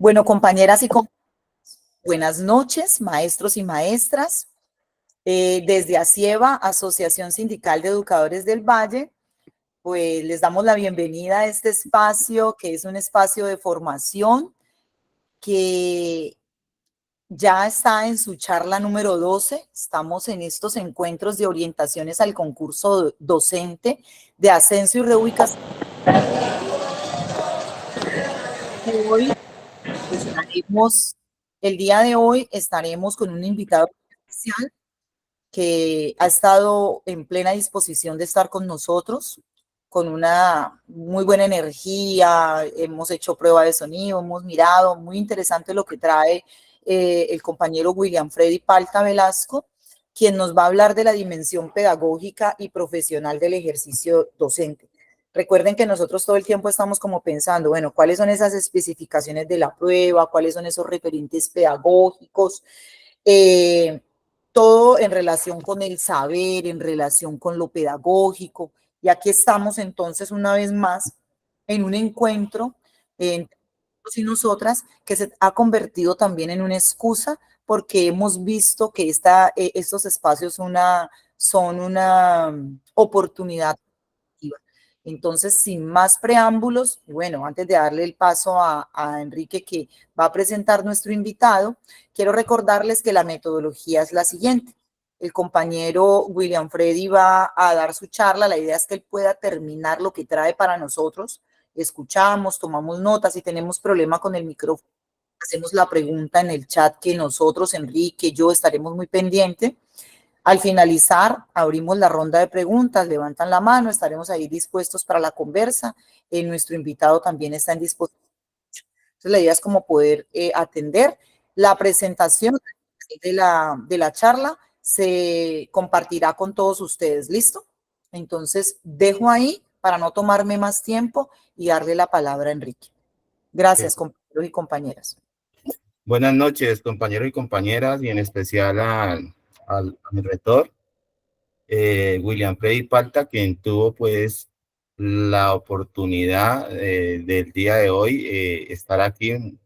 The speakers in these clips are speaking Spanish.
Bueno, compañeras y compañeros, buenas noches, maestros y maestras. Desde ASIEVA, Asociación Sindical de Educadores del Valle, pues les damos la bienvenida a este espacio, que es un espacio de formación que ya está en su charla número 12. Estamos en estos encuentros de orientaciones al concurso docente de ascenso y reubicación. Hoy estaremos, el día de hoy estaremos con un invitado especial que ha estado en plena disposición de estar con nosotros, con una muy buena energía. Hemos hecho prueba de sonido, hemos mirado, muy interesante lo que trae el compañero William Freddy Palta Velasco, quien nos va a hablar de la dimensión pedagógica y profesional del ejercicio docente. Recuerden que nosotros todo el tiempo estamos como pensando, bueno, ¿cuáles son esas especificaciones de la prueba? ¿Cuáles son esos referentes pedagógicos? Eh, Todo en relación con el saber, en relación con lo pedagógico. Y aquí estamos entonces una vez más en un encuentro entre nosotros y nosotras que se ha convertido también en una excusa porque hemos visto que estos espacios son una oportunidad. Entonces, sin más preámbulos, bueno, antes de darle el paso a Enrique, que va a presentar nuestro invitado, quiero recordarles que la metodología es la siguiente. El compañero William Freddy va a dar su charla. La idea es que él pueda terminar lo que trae para nosotros. Escuchamos, tomamos notas. Si tenemos problema con el micrófono, hacemos la pregunta en el chat, que nosotros, Enrique, yo estaremos muy pendientes. Al finalizar, abrimos la ronda de preguntas, levantan la mano, estaremos ahí dispuestos para la conversa. Nuestro invitado también está en disposición. Entonces, la idea es como poder atender. La presentación de la charla se compartirá con todos ustedes. ¿Listo? Entonces, dejo ahí para no tomarme más tiempo y darle la palabra a Enrique. Eh, Gracias, compañeros y compañeras. Buenas noches, compañeros y compañeras, y en especial a mi rector, William Freddy Palta, quien tuvo pues la oportunidad del día de hoy estar aquí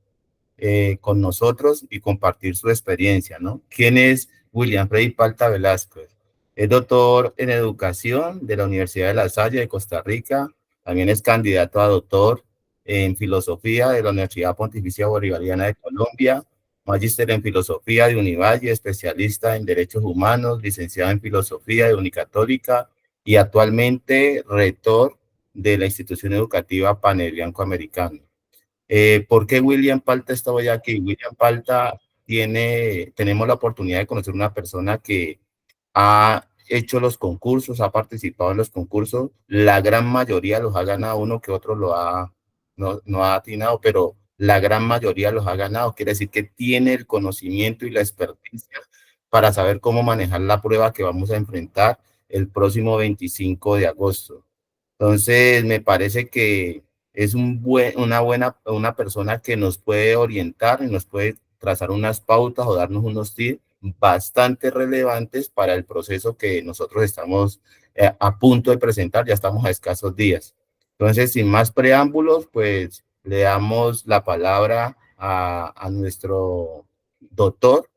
con nosotros y compartir su experiencia, ¿no? ¿Quién es William Freddy Palta Velázquez? Es doctor en educación de la Universidad de La Salle de Costa Rica. También es candidato a doctor en filosofía de la Universidad Pontificia Bolivariana de Colombia, magíster en filosofía de Univalle, especialista en derechos humanos, licenciado en filosofía de Unicatólica y actualmente rector de la institución educativa Panhebraico Americano. ¿Por qué William Palta está hoy aquí? William Palta tenemos la oportunidad de conocer una persona que ha hecho los concursos, ha participado en los concursos, la gran mayoría los ha ganado, uno que otro no ha atinado, pero la gran mayoría los ha ganado. Quiere decir que tiene el conocimiento y la experiencia para saber cómo manejar la prueba que vamos a enfrentar el próximo 25 de agosto. Entonces, me parece que es una persona que nos puede orientar y nos puede trazar unas pautas o darnos unos tips bastante relevantes para el proceso que nosotros estamos a punto de presentar. Ya estamos a escasos días. Entonces, sin más preámbulos, pues le damos la palabra a nuestro doctor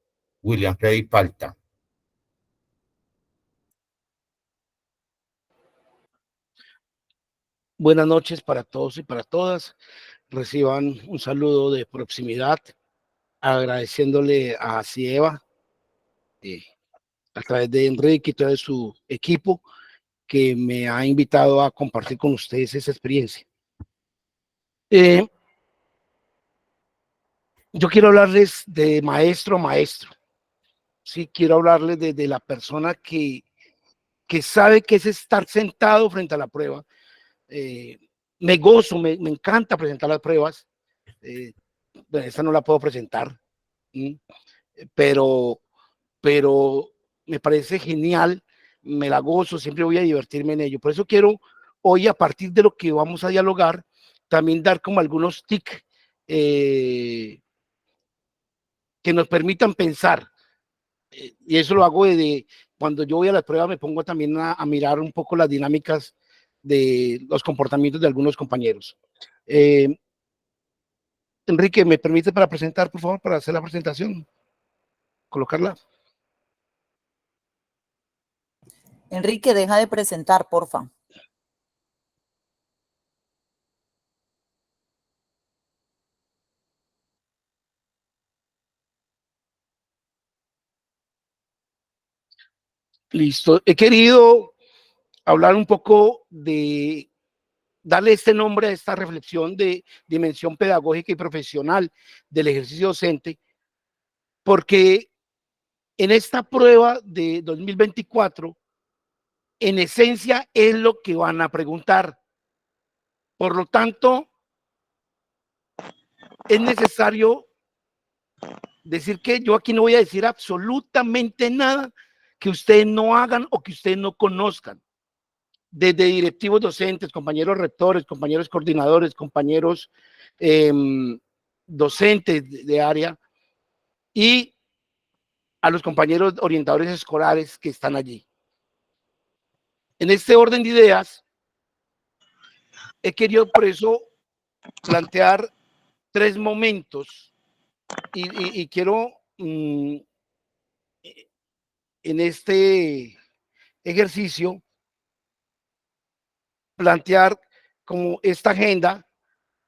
William Freddy Palta. Buenas noches para todos y para todas. Reciban un saludo de proximidad, agradeciéndole a Cieva, a través de Enrique y todo su equipo, que me ha invitado a compartir con ustedes esa experiencia. Yo quiero hablarles de maestro a maestro. Sí, quiero hablarles de la persona que sabe que es estar sentado frente a la prueba. Me gozo, me encanta presentar las pruebas. Bueno, esta no la puedo presentar, pero me parece genial, me la gozo, siempre voy a divertirme en ello. Por eso quiero hoy, a partir de lo que vamos a dialogar, también dar como algunos tics que nos permitan pensar. Y eso lo hago desde cuando yo voy a la prueba, me pongo también a mirar un poco las dinámicas de los comportamientos de algunos compañeros. Enrique, ¿me permite para presentar, por favor, para hacer la presentación? Colocarla. Enrique, deja de presentar, porfa. Listo. He querido hablar un poco de darle este nombre a esta reflexión de dimensión pedagógica y profesional del ejercicio docente, porque en esta prueba de 2024, en esencia es lo que van a preguntar. Por lo tanto, es necesario decir que yo aquí no voy a decir absolutamente nada que ustedes no hagan o que ustedes no conozcan. Desde directivos docentes, compañeros rectores, compañeros coordinadores, compañeros docentes de área y a los compañeros orientadores escolares que están allí. En este orden de ideas, he querido por eso plantear 3 momentos y quiero en este ejercicio plantear como esta agenda,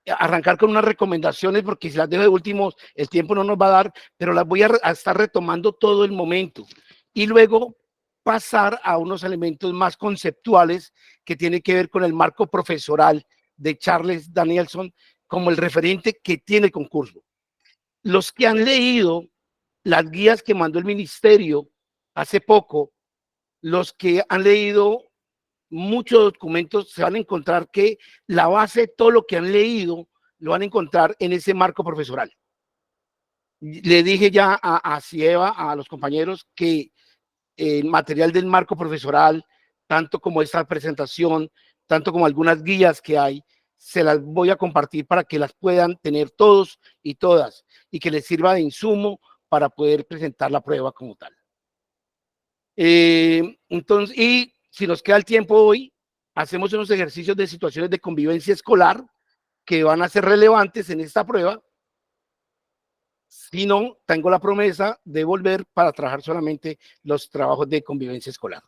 arrancar con unas recomendaciones, porque si las dejo de últimos, el tiempo no nos va a dar, pero las voy a estar retomando todo el momento. Y luego pasar a unos elementos más conceptuales que tienen que ver con el marco profesoral de Charles Danielson como el referente que tiene el concurso. Los que han leído las guías que mandó el ministerio hace poco, los que han leído muchos documentos, se van a encontrar que la base de todo lo que han leído lo van a encontrar en ese marco profesoral. Le dije ya a Cieva, a los compañeros, que el material del marco profesoral, tanto como esta presentación, tanto como algunas guías que hay, se las voy a compartir para que las puedan tener todos y todas y que les sirva de insumo para poder presentar la prueba como tal. Entonces, y si nos queda el tiempo hoy, hacemos unos ejercicios de situaciones de convivencia escolar que van a ser relevantes en esta prueba. Si no, tengo la promesa de volver para trabajar solamente los trabajos de convivencia escolar.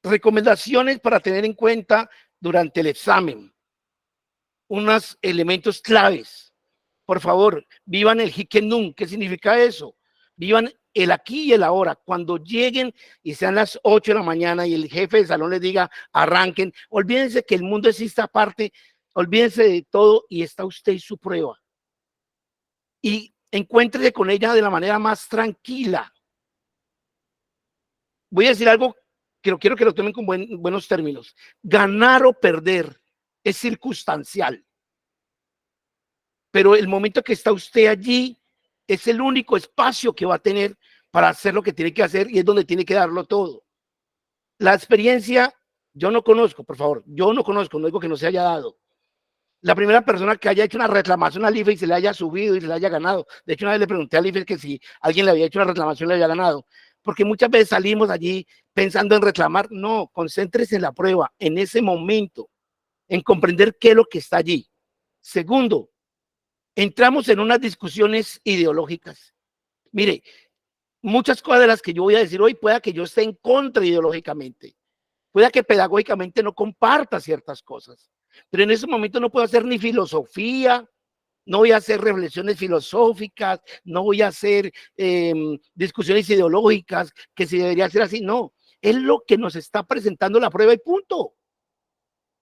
Recomendaciones para tener en cuenta durante el examen. Unos elementos claves. Por favor, vivan el hikenun. ¿Qué significa eso? Vivan el aquí y el ahora. Cuando lleguen y sean las 8 de la mañana y el jefe de salón les diga arranquen, olvídense que el mundo existe aparte, olvídense de todo y está usted y su prueba. Y encuéntrese con ella de la manera más tranquila. Voy a decir algo que quiero que lo tomen con buenos términos. Ganar o perder es circunstancial. Pero el momento que está usted allí es el único espacio que va a tener para hacer lo que tiene que hacer y es donde tiene que darlo todo. La experiencia, yo no conozco, por favor, yo no conozco, no digo que no se haya dado. La primera persona que haya hecho una reclamación al IFE y se le haya subido y se le haya ganado. De hecho, una vez le pregunté al IFE que si alguien le había hecho una reclamación le había ganado. Porque muchas veces salimos allí pensando en reclamar. No, concéntrese en la prueba, en ese momento, en comprender qué es lo que está allí. Segundo, entramos en unas discusiones ideológicas. Mire, muchas cosas de las que yo voy a decir hoy pueda que yo esté en contra ideológicamente, pueda que pedagógicamente no comparta ciertas cosas, pero en ese momento no puedo hacer ni filosofía, no voy a hacer reflexiones filosóficas, no voy a hacer discusiones ideológicas, que si debería ser así, no, es lo que nos está presentando la prueba y punto.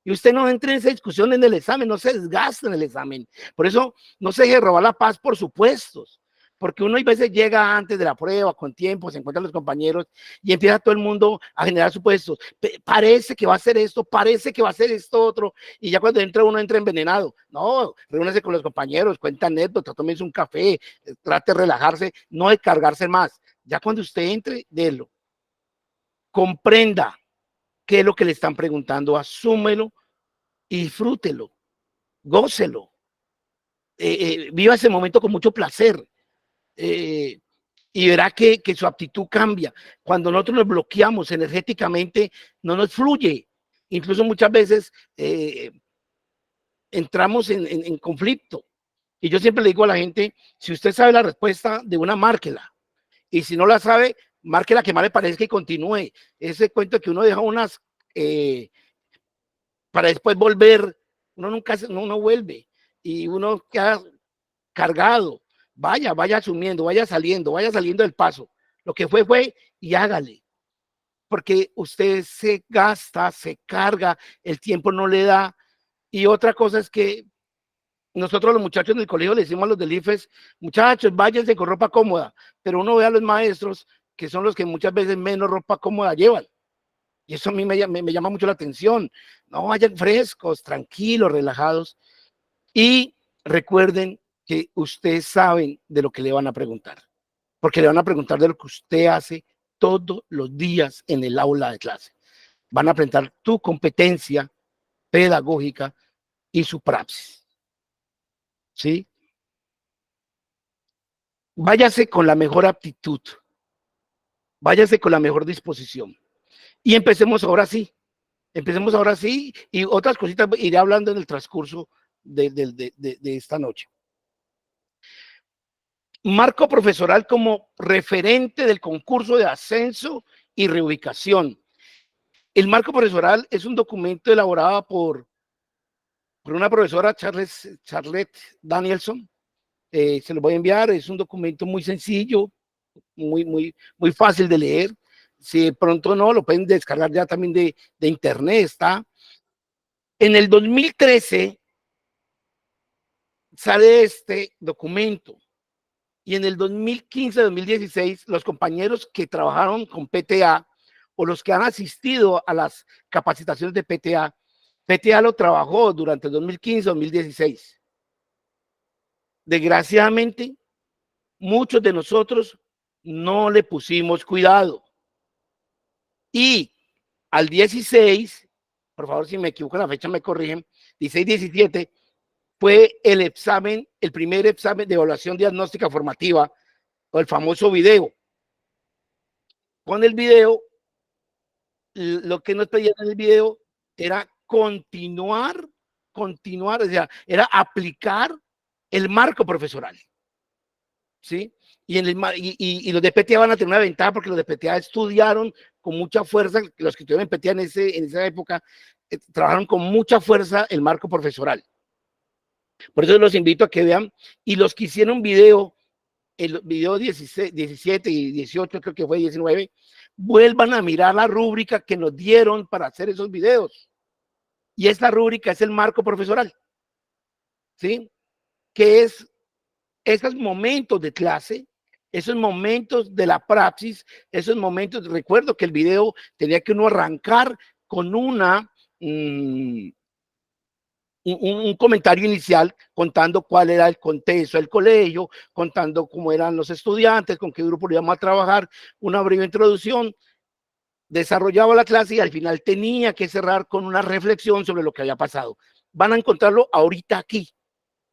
Y usted no entre en esa discusión en el examen, no se desgasta en el examen. Por eso no se deje robar la paz por supuestos, porque uno a veces llega antes de la prueba, con tiempo, se encuentran los compañeros y empieza todo el mundo a generar supuestos. Parece que va a hacer esto, parece que va a hacer esto otro, y ya cuando entra uno entra envenenado. No, reúnase con los compañeros, cuenta anécdotas, tómese un café, trate de relajarse, no de cargarse más. Ya cuando usted entre, délo. Comprenda qué es lo que le están preguntando, asúmelo y disfrútelo, gócelo, viva ese momento con mucho placer y verá que su actitud cambia. Cuando nosotros nos bloqueamos energéticamente, no nos fluye. Incluso muchas veces entramos en conflicto. Y yo siempre le digo a la gente, si usted sabe la respuesta de una, márquela. Y si no la sabe, márquela que más le parezca y continúe. Ese cuento que uno deja unas para después volver, uno nunca no vuelve. Y uno queda cargado. Vaya asumiendo, vaya saliendo del paso. Lo que fue y hágale. Porque usted se gasta, se carga, el tiempo no le da. Y otra cosa es que nosotros los muchachos del colegio le decimos a los del IFES, muchachos, váyanse con ropa cómoda, pero uno ve a los maestros que son los que muchas veces menos ropa cómoda llevan. Y eso a mí me llama mucho la atención. No, vayan frescos, tranquilos, relajados. Y recuerden que ustedes saben de lo que le van a preguntar, porque le van a preguntar de lo que usted hace todos los días en el aula de clase. Van a preguntar tu competencia pedagógica y su praxis. ¿Sí? Váyase con la mejor aptitud, váyase con la mejor disposición. Y empecemos ahora sí y otras cositas iré hablando en el transcurso de esta noche. Marco profesoral como referente del concurso de ascenso y reubicación. El marco profesoral es un documento elaborado por una profesora, Charlotte Danielson. Se lo voy a enviar, es un documento muy sencillo, muy fácil de leer. Si de pronto no, lo pueden descargar ya también de internet, está. En el 2013 sale este documento y en el 2015-2016 los compañeros que trabajaron con PTA o los que han asistido a las capacitaciones de PTA lo trabajó durante el 2015-2016. Desgraciadamente, muchos de nosotros no le pusimos cuidado. Y al 16, por favor, si me equivoco en la fecha me corrigen, 16-17, fue el primer examen de evaluación diagnóstica formativa, o el famoso video. Con el video, lo que nos pedían en el video era continuar, o sea, era aplicar el marco profesoral. ¿Sí? Y los de PTA van a tener una ventaja porque los de PTA estudiaron con mucha fuerza, los que estuvieron en PTA en esa época, trabajaron con mucha fuerza el marco profesoral. Por eso los invito a que vean, y los que hicieron video, el video 17 y 18, creo que fue 19, vuelvan a mirar la rúbrica que nos dieron para hacer esos videos. Y esta rúbrica es el marco profesoral, ¿sí? Que es esos momentos de clase, esos momentos de la praxis, esos momentos, recuerdo que el video tenía que uno arrancar con un comentario inicial contando cuál era el contexto del colegio, contando cómo eran los estudiantes, con qué grupo íbamos a trabajar, una breve introducción, desarrollaba la clase y al final tenía que cerrar con una reflexión sobre lo que había pasado. Van a encontrarlo ahorita aquí,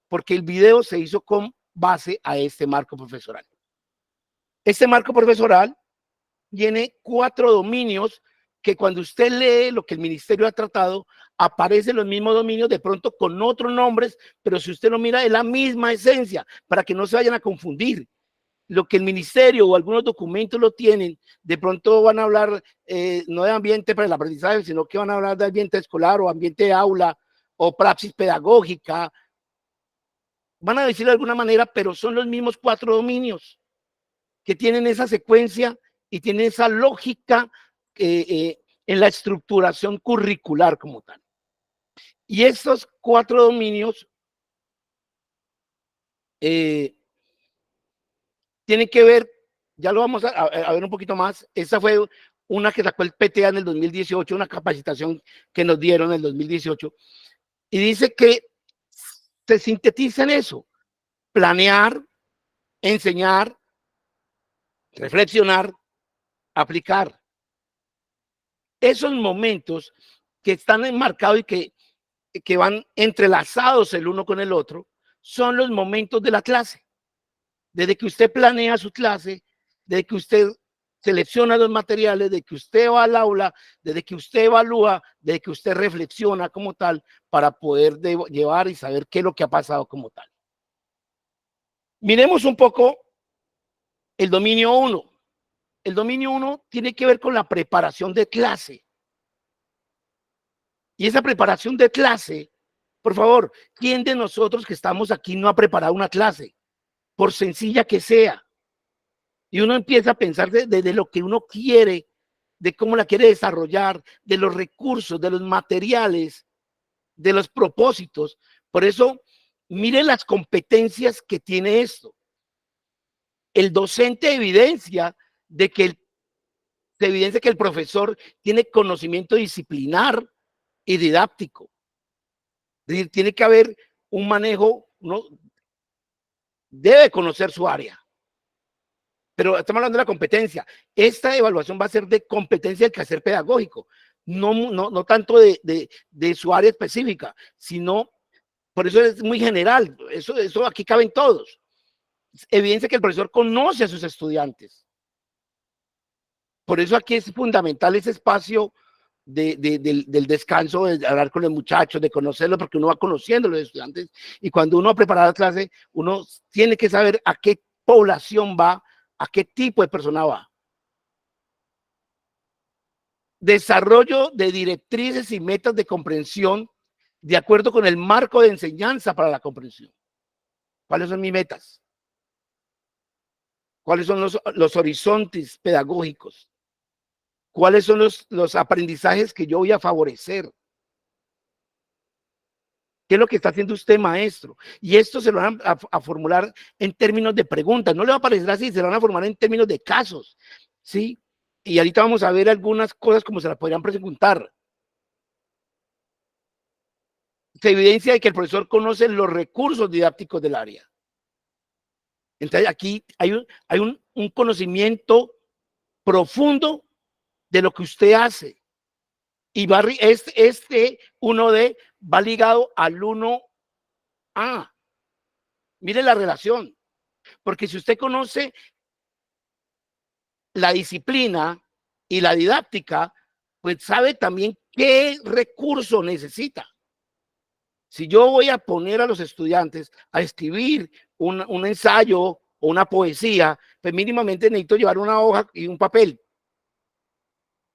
porque el video se hizo con base a este marco profesoral. Este marco profesoral tiene 4 dominios que cuando usted lee lo que el ministerio ha tratado, aparecen los mismos dominios de pronto con otros nombres, pero si usted lo mira es la misma esencia, para que no se vayan a confundir. Lo que el ministerio o algunos documentos lo tienen, de pronto van a hablar no de ambiente para el aprendizaje, sino que van a hablar de ambiente escolar o ambiente de aula o praxis pedagógica. Van a decirlo de alguna manera, pero son los mismos 4 dominios que tienen esa secuencia y tienen esa lógica en la estructuración curricular como tal. Y estos 4 dominios tienen que ver, ya lo vamos a ver un poquito más. Esa fue una que sacó el PTA en el 2018, una capacitación que nos dieron en el 2018, y dice que se sintetiza en eso: planear, enseñar, reflexionar, aplicar. Esos momentos que están enmarcados y que van entrelazados el uno con el otro, son los momentos de la clase. Desde que usted planea su clase, desde que usted selecciona los materiales, de que usted va al aula, desde que usted evalúa, de que usted reflexiona como tal, para poder llevar y saber qué es lo que ha pasado como tal. Miremos un poco el dominio 1. El dominio 1 tiene que ver con la preparación de clase. Y esa preparación de clase, por favor, ¿quién de nosotros que estamos aquí no ha preparado una clase? Por sencilla que sea. Y uno empieza a pensar de lo que uno quiere, de cómo la quiere desarrollar, de los recursos, de los materiales, de los propósitos. Por eso, mire las competencias que tiene esto. El docente evidencia que el profesor tiene conocimiento disciplinar y didáctico. Es decir, tiene que haber un manejo, uno debe conocer su área. Pero estamos hablando de la competencia. Esta evaluación va a ser de competencia del quehacer pedagógico, no tanto de su área específica, sino, por eso es muy general, eso aquí caben todos. Evidencia que el profesor conoce a sus estudiantes. Por eso aquí es fundamental ese espacio del descanso, de hablar con los muchachos, de conocerlos, porque uno va conociendo a los estudiantes, y cuando uno va a preparar la clase, uno tiene que saber a qué población va, a qué tipo de persona va. Desarrollo de directrices y metas de comprensión de acuerdo con el marco de enseñanza para la comprensión. ¿Cuáles son mis metas? ¿Cuáles son los horizontes pedagógicos? ¿Cuáles son los aprendizajes que yo voy a favorecer? ¿Qué es lo que está haciendo usted, maestro? Y esto se lo van a formular en términos de preguntas. No le va a parecer así, se lo van a formular en términos de casos, ¿sí? Y ahorita vamos a ver algunas cosas como se las podrían preguntar. Se evidencia de que el profesor conoce los recursos didácticos del área. Entonces aquí hay un conocimiento profundo de lo que usted hace. Y este 1D va ligado al 1A. Mire la relación. Porque si usted conoce la disciplina y la didáctica, pues sabe también qué recurso necesita. Si yo voy a poner a los estudiantes a escribir un ensayo o una poesía, pues mínimamente necesito llevar una hoja y un papel,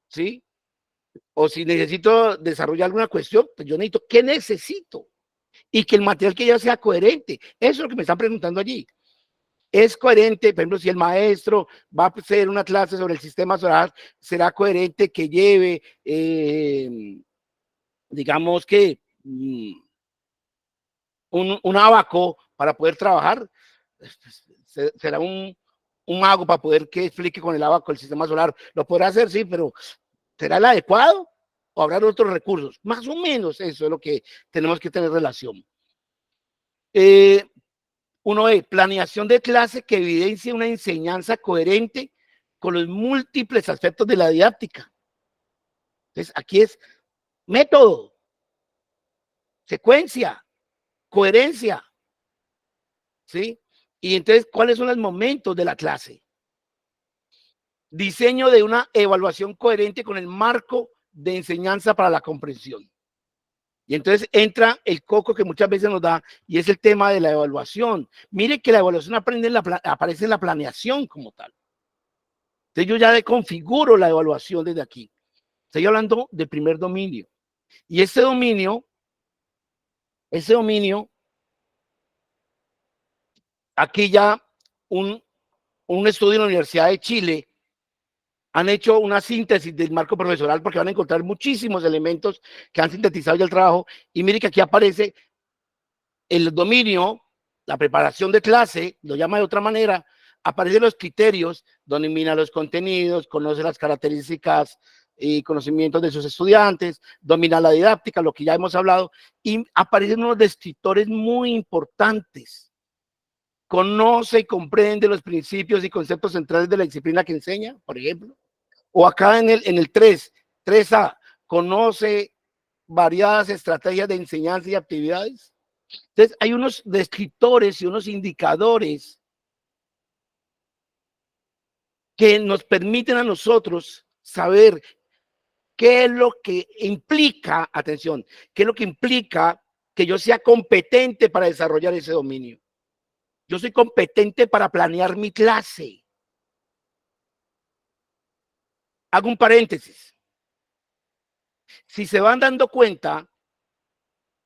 ¿sí? O si necesito desarrollar alguna cuestión, pues yo necesito, ¿qué necesito? Y que el material que lleve sea coherente. Eso es lo que me están preguntando allí. ¿Es coherente? Por ejemplo, si el maestro va a hacer una clase sobre el sistema solar, ¿será coherente que lleve, digamos que, un abaco para poder trabajar? Será un mago para poder que explique con el abaco el sistema solar. Lo podrá hacer, sí, pero ¿será el adecuado o habrá otros recursos? Más o menos eso es lo que tenemos que tener relación. Uno es planeación de clase que evidencia una enseñanza coherente con los múltiples aspectos de la didáctica. Entonces, aquí es método, secuencia, coherencia, ¿sí? Y entonces, ¿cuáles son los momentos de la clase? Diseño de una evaluación coherente con el marco de enseñanza para la comprensión. Y entonces entra el coco que muchas veces nos da, y es el tema de la evaluación. Mire que la evaluación aparece en la planeación como tal. Entonces yo ya configuro la evaluación desde aquí. Estoy hablando del primer dominio. Y ese dominio, aquí ya un estudio en la Universidad de Chile han hecho una síntesis del marco profesional, porque van a encontrar muchísimos elementos que han sintetizado ya el trabajo. Y mire que aquí aparece el dominio, la preparación de clase, lo llama de otra manera, aparecen los criterios, domina los contenidos, conoce las características y conocimientos de sus estudiantes, domina la didáctica, lo que ya hemos hablado, y aparecen unos descriptores muy importantes. Conoce y comprende los principios y conceptos centrales de la disciplina que enseña, por ejemplo. O acá en el 3A, conoce variadas estrategias de enseñanza y actividades. Entonces, hay unos descriptores y unos indicadores que nos permiten a nosotros saber qué es lo que implica, atención, qué es lo que implica que yo sea competente para desarrollar ese dominio. Yo soy competente para planear mi clase. Hago un paréntesis. Si se van dando cuenta,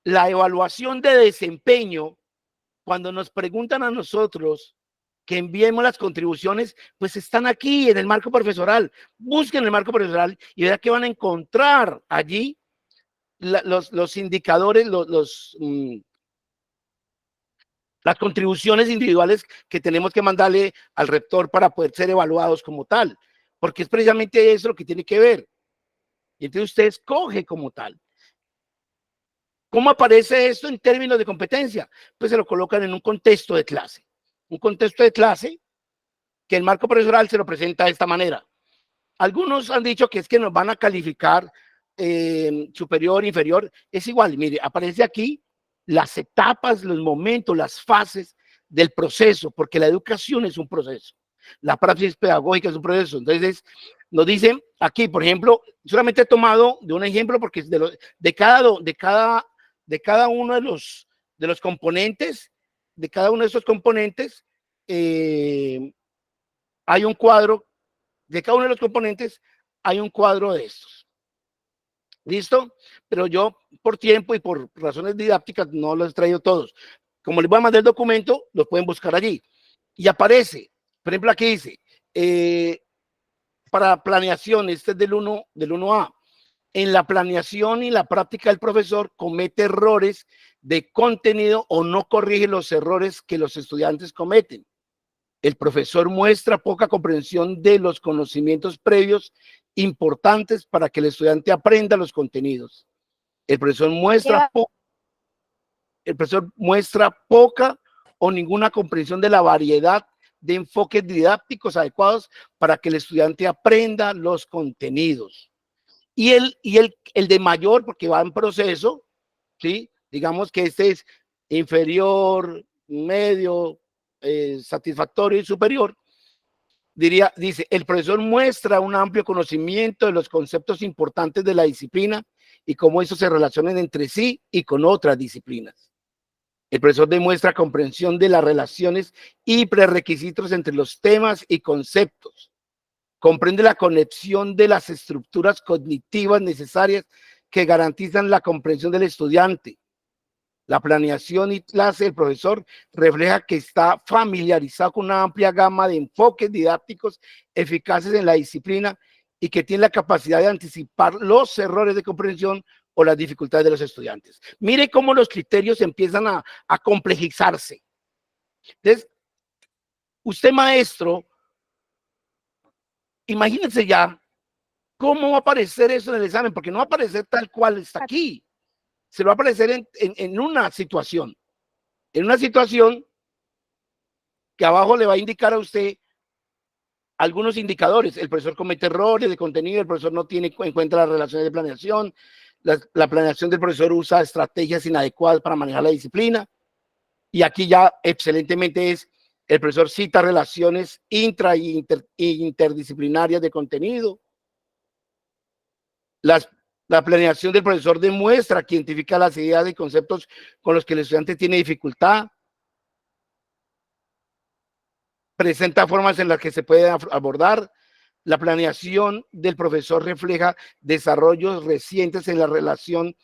la evaluación de desempeño, cuando nos preguntan a nosotros que enviemos las contribuciones, pues están aquí en el marco profesoral. Busquen el marco profesoral y verán que van a encontrar allí los indicadores, las contribuciones individuales que tenemos que mandarle al rector para poder ser evaluados como tal, porque es precisamente eso lo que tiene que ver. Y entonces usted escoge como tal. ¿Cómo aparece esto en términos de competencia? Pues se lo colocan en un contexto de clase. Un contexto de clase que el marco profesoral se lo presenta de esta manera. Algunos han dicho que es que nos van a calificar superior, inferior. Es igual, mire, aparece aquí las etapas, los momentos, las fases del proceso, porque la educación es un proceso. La praxis pedagógica es un proceso. Entonces, nos dicen aquí, por ejemplo, solamente he tomado de un ejemplo porque es de cada uno de los componentes, de cada uno de estos componentes, hay un cuadro, de cada uno de los componentes hay un cuadro de estos. ¿Listo? Pero yo, por tiempo y por razones didácticas, no los he traído todos. Como les voy a mandar el documento, los pueden buscar allí. Y aparece, por ejemplo, aquí dice, para planeación, este es del 1A. En la planeación y la práctica el profesor comete errores de contenido o no corrige los errores que los estudiantes cometen. El profesor muestra poca comprensión de los conocimientos previos importantes para que el estudiante aprenda los contenidos. El profesor muestra poca o ninguna comprensión de la variedad de enfoques didácticos adecuados para que el estudiante aprenda los contenidos. Y el de mayor, porque va en proceso, ¿sí? Digamos que este es inferior, medio, satisfactorio y superior. Dice, el profesor muestra un amplio conocimiento de los conceptos importantes de la disciplina y cómo estos se relacionan entre sí y con otras disciplinas. El profesor demuestra comprensión de las relaciones y prerequisitos entre los temas y conceptos. Comprende la conexión de las estructuras cognitivas necesarias que garantizan la comprensión del estudiante. La planeación y clase del profesor refleja que está familiarizado con una amplia gama de enfoques didácticos eficaces en la disciplina y que tiene la capacidad de anticipar los errores de comprensión o las dificultades de los estudiantes. Mire cómo los criterios empiezan a complejizarse. Entonces, usted maestro, imagínense ya cómo va a aparecer eso en el examen, porque no va a aparecer tal cual está aquí. Se va a aparecer en una situación. En una situación que abajo le va a indicar a usted algunos indicadores. El profesor comete errores de contenido, el profesor no tiene en cuenta las relaciones de planeación, la planeación del profesor usa estrategias inadecuadas para manejar la disciplina. Y aquí ya excelentemente es, el profesor cita relaciones intra y interdisciplinarias de contenido. La planeación del profesor demuestra que identifica las ideas y conceptos con los que el estudiante tiene dificultad. Presenta formas en las que se puede abordar. La planeación del profesor refleja desarrollos recientes en la relación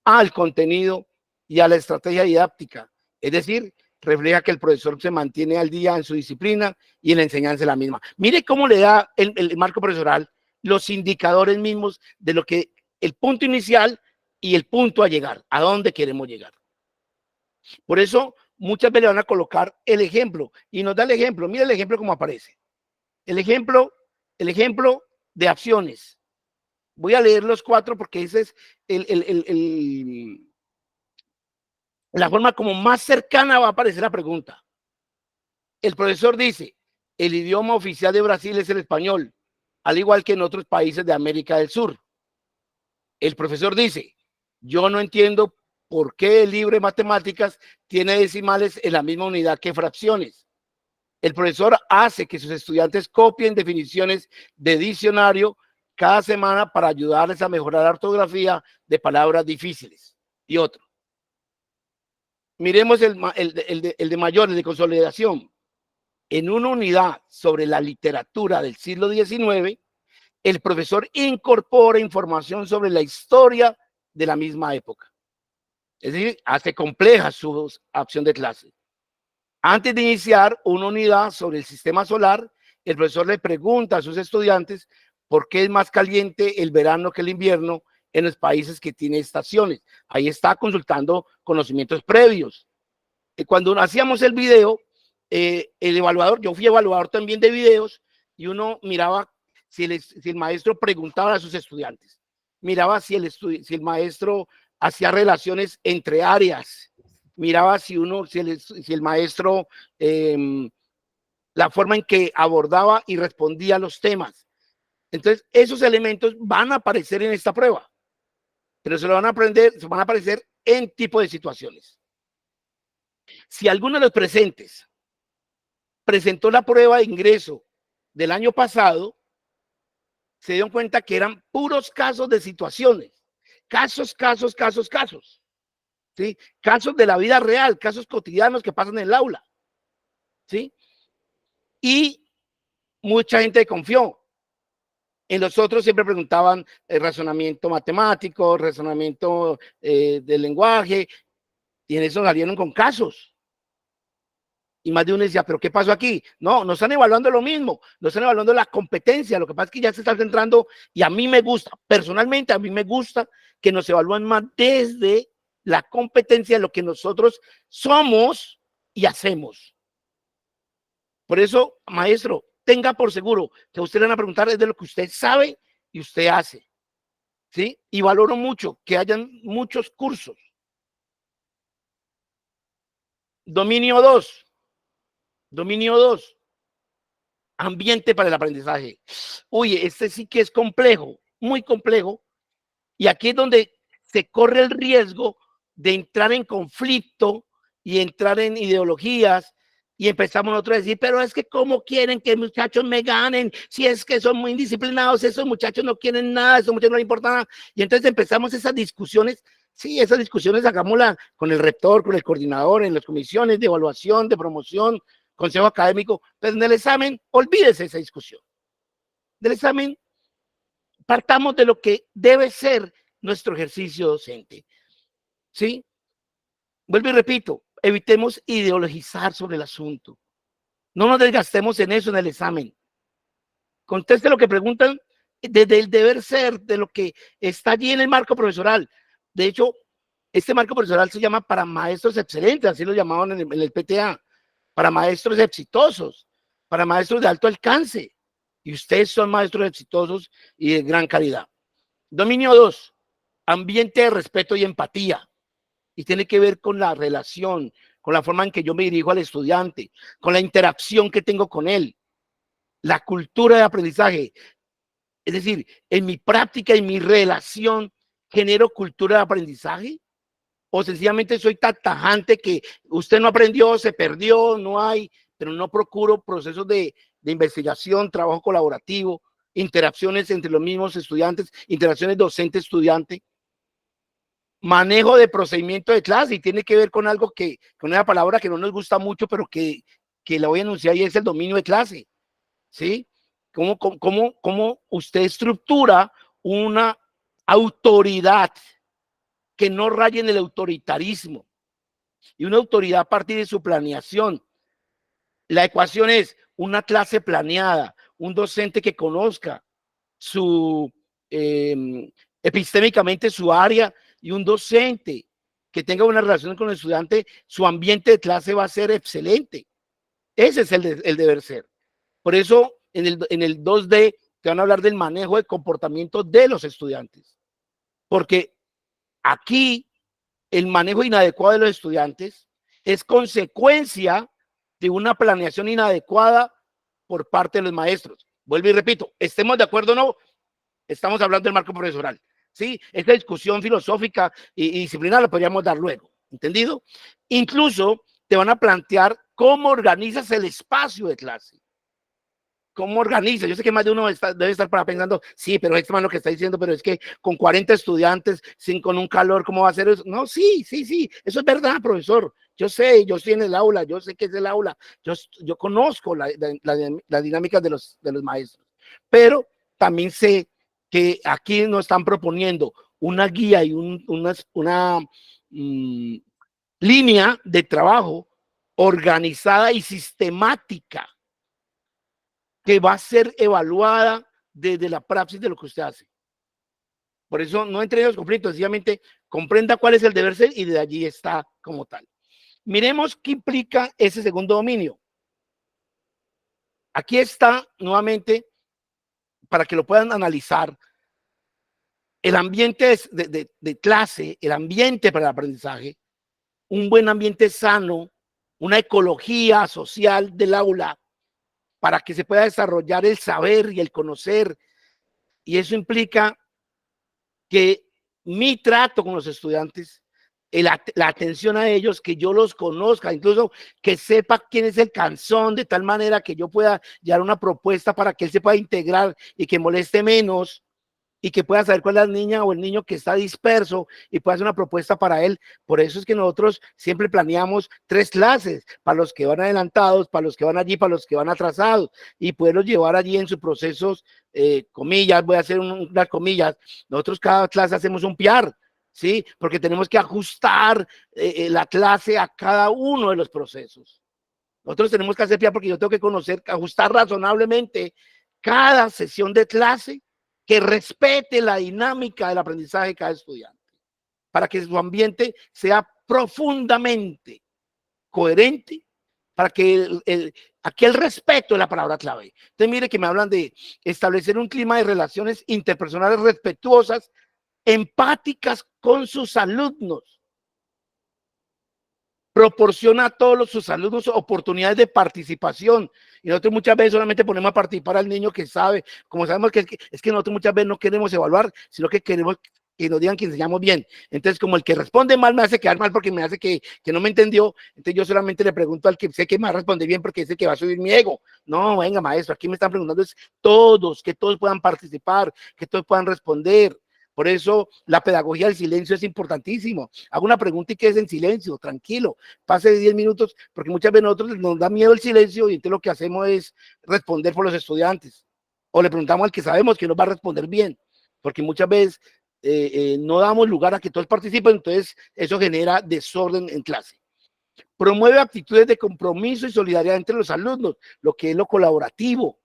al contenido y a la estrategia didáctica. Es decir, refleja que el profesor se mantiene al día en su disciplina y en la enseñanza de la misma. Mire cómo le da el marco profesoral los indicadores mismos de lo que el punto inicial y el punto a llegar, a dónde queremos llegar. Por eso muchas veces le van a colocar el ejemplo y nos da el ejemplo. Mira el ejemplo como aparece. El ejemplo de acciones. Voy a leer los 4 porque ese es la forma como más cercana va a aparecer la pregunta. El profesor dice, el idioma oficial de Brasil es el español, al igual que en otros países de América del Sur. El profesor dice, yo no entiendo por qué el libro de matemáticas tiene decimales en la misma unidad que fracciones. El profesor hace que sus estudiantes copien definiciones de diccionario cada semana para ayudarles a mejorar la ortografía de palabras difíciles. Y otro. Miremos el de mayor, el de consolidación. En una unidad sobre la literatura del siglo XIX, el profesor incorpora información sobre la historia de la misma época. Es decir, hace compleja su acción de clase. Antes de iniciar una unidad sobre el sistema solar, el profesor le pregunta a sus estudiantes por qué es más caliente el verano que el invierno en los países que tienen estaciones. Ahí está consultando conocimientos previos. Cuando hacíamos el video, el evaluador, yo fui evaluador también de videos, y uno miraba si el maestro preguntaba a sus estudiantes, miraba si el maestro hacía relaciones entre áreas, miraba si el maestro, la forma en que abordaba y respondía a los temas. Entonces, esos elementos van a aparecer en esta prueba, pero se van a aparecer en tipo de situaciones. Si alguno de los presentes presentó la prueba de ingreso del año pasado, se dieron cuenta que eran puros casos de situaciones, casos, ¿sí? Casos de la vida real, casos cotidianos que pasan en el aula, ¿sí? Y mucha gente confió. En los otros siempre preguntaban razonamiento matemático, razonamiento del lenguaje, y en eso salieron con casos. Y más de uno decía, ¿pero qué pasó aquí? No, no están evaluando lo mismo, no están evaluando la competencia. Lo que pasa es que ya se están centrando, y a mí me gusta, personalmente a mí me gusta que nos evalúen más desde la competencia de lo que nosotros somos y hacemos. Por eso, maestro, tenga por seguro que a usted le van a preguntar es de lo que usted sabe y usted hace, ¿sí? Y valoro mucho que hayan muchos cursos. Dominio 2. Dominio 2. Ambiente para el aprendizaje. Oye, este sí que es complejo, muy complejo. Y aquí es donde se corre el riesgo de entrar en conflicto y entrar en ideologías. Y empezamos nosotros a decir, pero es que ¿cómo quieren que muchachos me ganen? Si es que son muy indisciplinados, esos muchachos no quieren nada, esos muchachos no les importa nada. Y entonces empezamos esas discusiones. Sí, esas discusiones hagámoslas con el rector, con el coordinador, en las comisiones de evaluación, de promoción, consejo académico. Pero en el examen, olvídese esa discusión. Del examen, partamos de lo que debe ser nuestro ejercicio docente. ¿Sí? Vuelvo y repito, evitemos ideologizar sobre el asunto. No nos desgastemos en eso en el examen. Conteste lo que preguntan desde el deber ser, de lo que está allí en el marco profesoral. De hecho, este marco profesoral se llama para maestros excelentes, así lo llamaban en el PTA, para maestros exitosos, para maestros de alto alcance. Y ustedes son maestros exitosos y de gran calidad. Dominio 2, ambiente de respeto y empatía. Y tiene que ver con la relación, con la forma en que yo me dirijo al estudiante, con la interacción que tengo con él, la cultura de aprendizaje. Es decir, en mi práctica, en mi relación, ¿genero cultura de aprendizaje? ¿O sencillamente soy tan tajante que usted no aprendió, se perdió, no hay, pero no procuro procesos de investigación, trabajo colaborativo, interacciones entre los mismos estudiantes, interacciones docente-estudiante? Manejo de procedimiento de clase, y tiene que ver con algo con una palabra que no nos gusta mucho, pero que la voy a anunciar, y es el dominio de clase, ¿sí? ¿Cómo usted estructura una autoridad que no raye en el autoritarismo? Y una autoridad a partir de su planeación. La ecuación es una clase planeada, un docente que conozca epistémicamente su área, y un docente que tenga una relación con el estudiante, su ambiente de clase va a ser excelente. Ese es el deber ser. Por eso en el 2D te van a hablar del manejo de comportamiento de los estudiantes, porque aquí el manejo inadecuado de los estudiantes es consecuencia de una planeación inadecuada por parte de los maestros. Vuelvo y repito, estemos de acuerdo o no, estamos hablando del marco profesoral. ¿Sí? Esta discusión filosófica y disciplinar la podríamos dar luego, ¿entendido? Incluso te van a plantear cómo organizas el espacio de clase. ¿Cómo organiza? Yo sé que más de uno debe estar para pensando, sí, pero este man lo que está diciendo, pero es que con 40 estudiantes, con un calor, ¿cómo va a ser eso? No, sí, eso es verdad, profesor. Yo sé, yo estoy en el aula, yo sé que es el aula, yo conozco la dinámica de los maestros, pero también sé que aquí nos están proponiendo una guía y una línea de trabajo organizada y sistemática que va a ser evaluada desde la praxis de lo que usted hace. Por eso no entre en los conflictos, sencillamente comprenda cuál es el deber ser y de allí está como tal. Miremos qué implica ese segundo dominio. Aquí está nuevamente para que lo puedan analizar. El ambiente de clase, el ambiente para el aprendizaje, un buen ambiente sano, una ecología social del aula para que se pueda desarrollar el saber y el conocer. Y eso implica que mi trato con los estudiantes, la atención a ellos, que yo los conozca, incluso que sepa quién es el canzón, de tal manera que yo pueda llevar una propuesta para que él se pueda integrar y que moleste menos, y que pueda saber cuál es la niña o el niño que está disperso y pueda hacer una propuesta para él. Por eso es que nosotros siempre planeamos 3 clases, para los que van adelantados, para los que van allí, para los que van atrasados, y poderlos llevar allí en sus procesos, comillas, voy a hacer unas comillas, nosotros cada clase hacemos un PR, ¿sí? Porque tenemos que ajustar la clase a cada uno de los procesos. Nosotros tenemos que hacer PR porque yo tengo que conocer, ajustar razonablemente cada sesión de clase que respete la dinámica del aprendizaje de cada estudiante, para que su ambiente sea profundamente coherente, para que aquí el respeto es la palabra clave. Entonces mire que me hablan de establecer un clima de relaciones interpersonales respetuosas, empáticas con sus alumnos. Proporciona a todos sus alumnos oportunidades de participación. Y nosotros muchas veces solamente ponemos a participar al niño que sabe, como sabemos que es que nosotros muchas veces no queremos evaluar, sino que queremos que nos digan que enseñamos bien. Entonces, como el que responde mal me hace quedar mal porque me hace que no me entendió, entonces yo solamente le pregunto al que sé que me va a responder bien porque es el que va a subir mi ego. No, venga, maestro, aquí me están preguntando es todos, que todos puedan participar, que todos puedan responder. Por eso la pedagogía del silencio es importantísimo. Hago una pregunta y quédese en silencio, tranquilo, pase de 10 minutos, porque muchas veces nosotros nos da miedo el silencio y entonces lo que hacemos es responder por los estudiantes. O le preguntamos al que sabemos que nos va a responder bien, porque muchas veces no damos lugar a que todos participen, entonces eso genera desorden en clase. Promueve actitudes de compromiso y solidaridad entre los alumnos, lo que es lo colaborativo.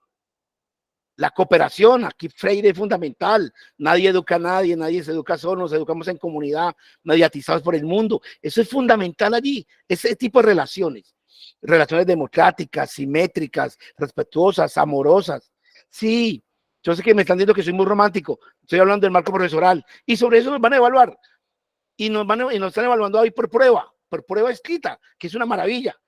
La cooperación, aquí Freire es fundamental, nadie educa a nadie, nadie se educa solo, nos educamos en comunidad, mediatizados por el mundo, eso es fundamental allí, ese tipo de relaciones democráticas, simétricas, respetuosas, amorosas, sí, yo sé que me están diciendo que soy muy romántico, estoy hablando del marco profesoral, y sobre eso nos van a evaluar, y nos están evaluando hoy por prueba escrita, que es una maravilla.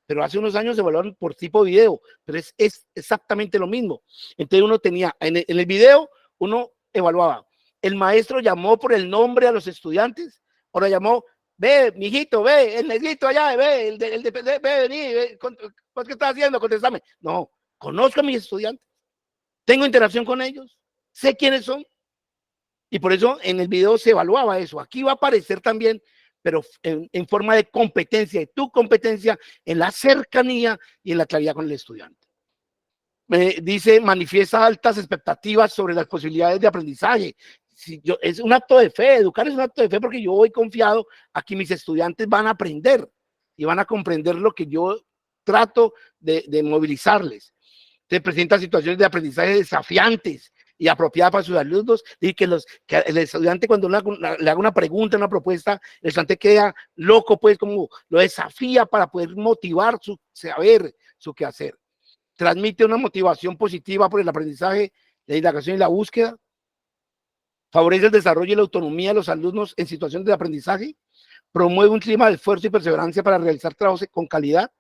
Pero hace unos años se evaluaron por tipo video, pero es exactamente lo mismo. Entonces uno tenía, en el video, uno evaluaba. El maestro llamó por el nombre a los estudiantes, o lo llamó, ve, mijito, ve, el negrito allá, ve, ve, vení, ve, ¿qué estás haciendo? Contéstame. No, conozco a mis estudiantes, tengo interacción con ellos, sé quiénes son, y por eso en el video se evaluaba eso. Aquí va a aparecer también, pero en forma de competencia, de tu competencia en la cercanía y en la claridad con el estudiante. Dice, manifiesta altas expectativas sobre las posibilidades de aprendizaje. Es un acto de fe, educar es un acto de fe porque yo voy confiado a que mis estudiantes van a aprender y van a comprender lo que yo trato de movilizarles. Se presentan situaciones de aprendizaje desafiantes y apropiada para sus alumnos, y que el estudiante cuando le haga una pregunta, una propuesta, el estudiante queda loco, pues como lo desafía para poder motivar su saber, su quehacer. Transmite una motivación positiva por el aprendizaje, la indagación y la búsqueda. Favorece el desarrollo y la autonomía de los alumnos en situaciones de aprendizaje. Promueve un clima de esfuerzo y perseverancia para realizar trabajos con calidad.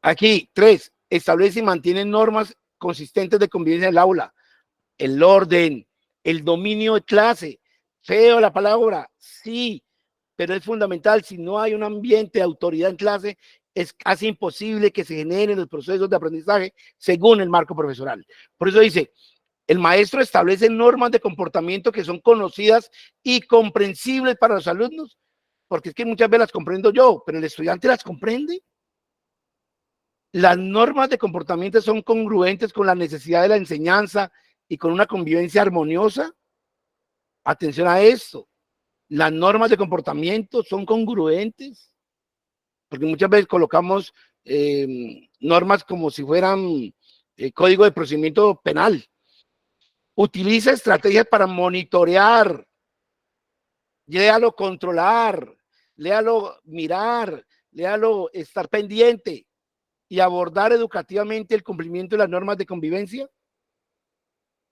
Aquí, 3, establece y mantiene normas consistentes de convivencia en el aula. El orden, el dominio de clase. Feo la palabra, sí, pero es fundamental. Si no hay un ambiente de autoridad en clase, es casi imposible que se generen los procesos de aprendizaje según el marco profesional. Por eso dice, el maestro establece normas de comportamiento que son conocidas y comprensibles para los alumnos, porque es que muchas veces las comprendo yo, pero el estudiante las comprende. Las normas de comportamiento son congruentes con la necesidad de la enseñanza y con una convivencia armoniosa. Atención a esto. Las normas de comportamiento son congruentes, porque muchas veces colocamos normas como si fueran código de procedimiento penal. Utiliza estrategias para monitorear, léalo controlar, léalo mirar, léalo estar pendiente y abordar educativamente el cumplimiento de las normas de convivencia.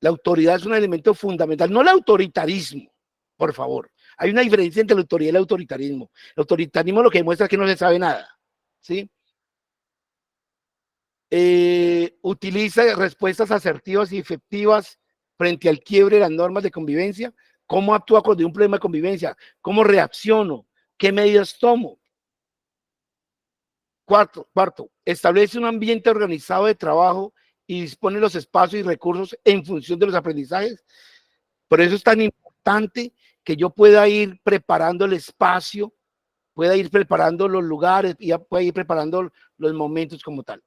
La autoridad es un elemento fundamental, no el autoritarismo, por favor. Hay una diferencia entre la autoridad y el autoritarismo. El autoritarismo lo que demuestra es que no se sabe nada, ¿sí? Utiliza respuestas asertivas y efectivas frente al quiebre de las normas de convivencia. ¿Cómo actúa cuando hay un problema de convivencia? ¿Cómo reacciono? ¿Qué medidas tomo? Cuarto, establece un ambiente organizado de trabajo y dispone los espacios y recursos en función de los aprendizajes. Por eso es tan importante que yo pueda ir preparando el espacio, pueda ir preparando los lugares y pueda ir preparando los momentos como tal.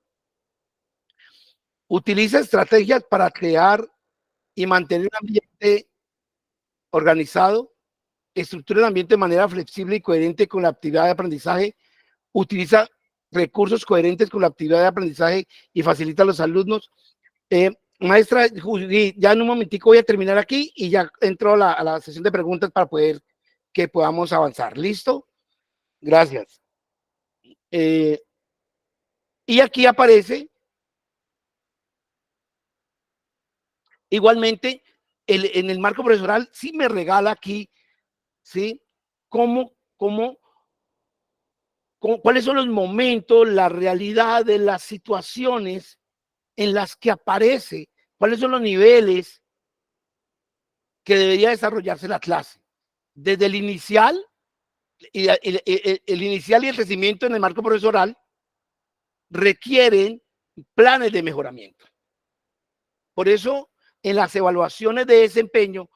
Utiliza estrategias para crear y mantener un ambiente organizado, estructura el ambiente de manera flexible y coherente con la actividad de aprendizaje, utiliza recursos coherentes con la actividad de aprendizaje y facilita a los alumnos. Maestra, ya en un momentico voy a terminar aquí y ya entro a la sesión de preguntas para poder que podamos avanzar. ¿Listo? Gracias. Y aquí aparece igualmente en el marco profesional, sí me regala aquí, ¿sí? ¿Cuáles son los momentos, la realidad de las situaciones en las que aparece? ¿Cuáles son los niveles que debería desarrollarse la clase? Desde el inicial, el inicial y el crecimiento en el marco profesional requieren planes de mejoramiento. Por eso, en las evaluaciones de desempeño,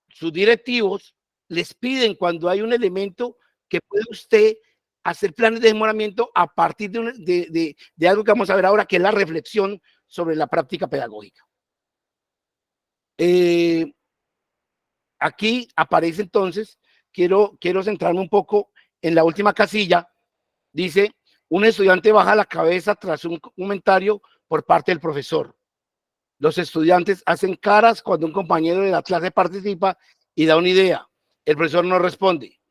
sus directivos les piden cuando hay un elemento que puede usted hacer planes de mejoramiento a partir de algo que vamos a ver ahora, que es la reflexión sobre la práctica pedagógica. Aquí aparece entonces, quiero centrarme un poco en la última casilla. Dice, un estudiante baja la cabeza tras un comentario por parte del profesor. Los estudiantes hacen caras cuando un compañero de la clase participa y da una idea. El profesor no responde.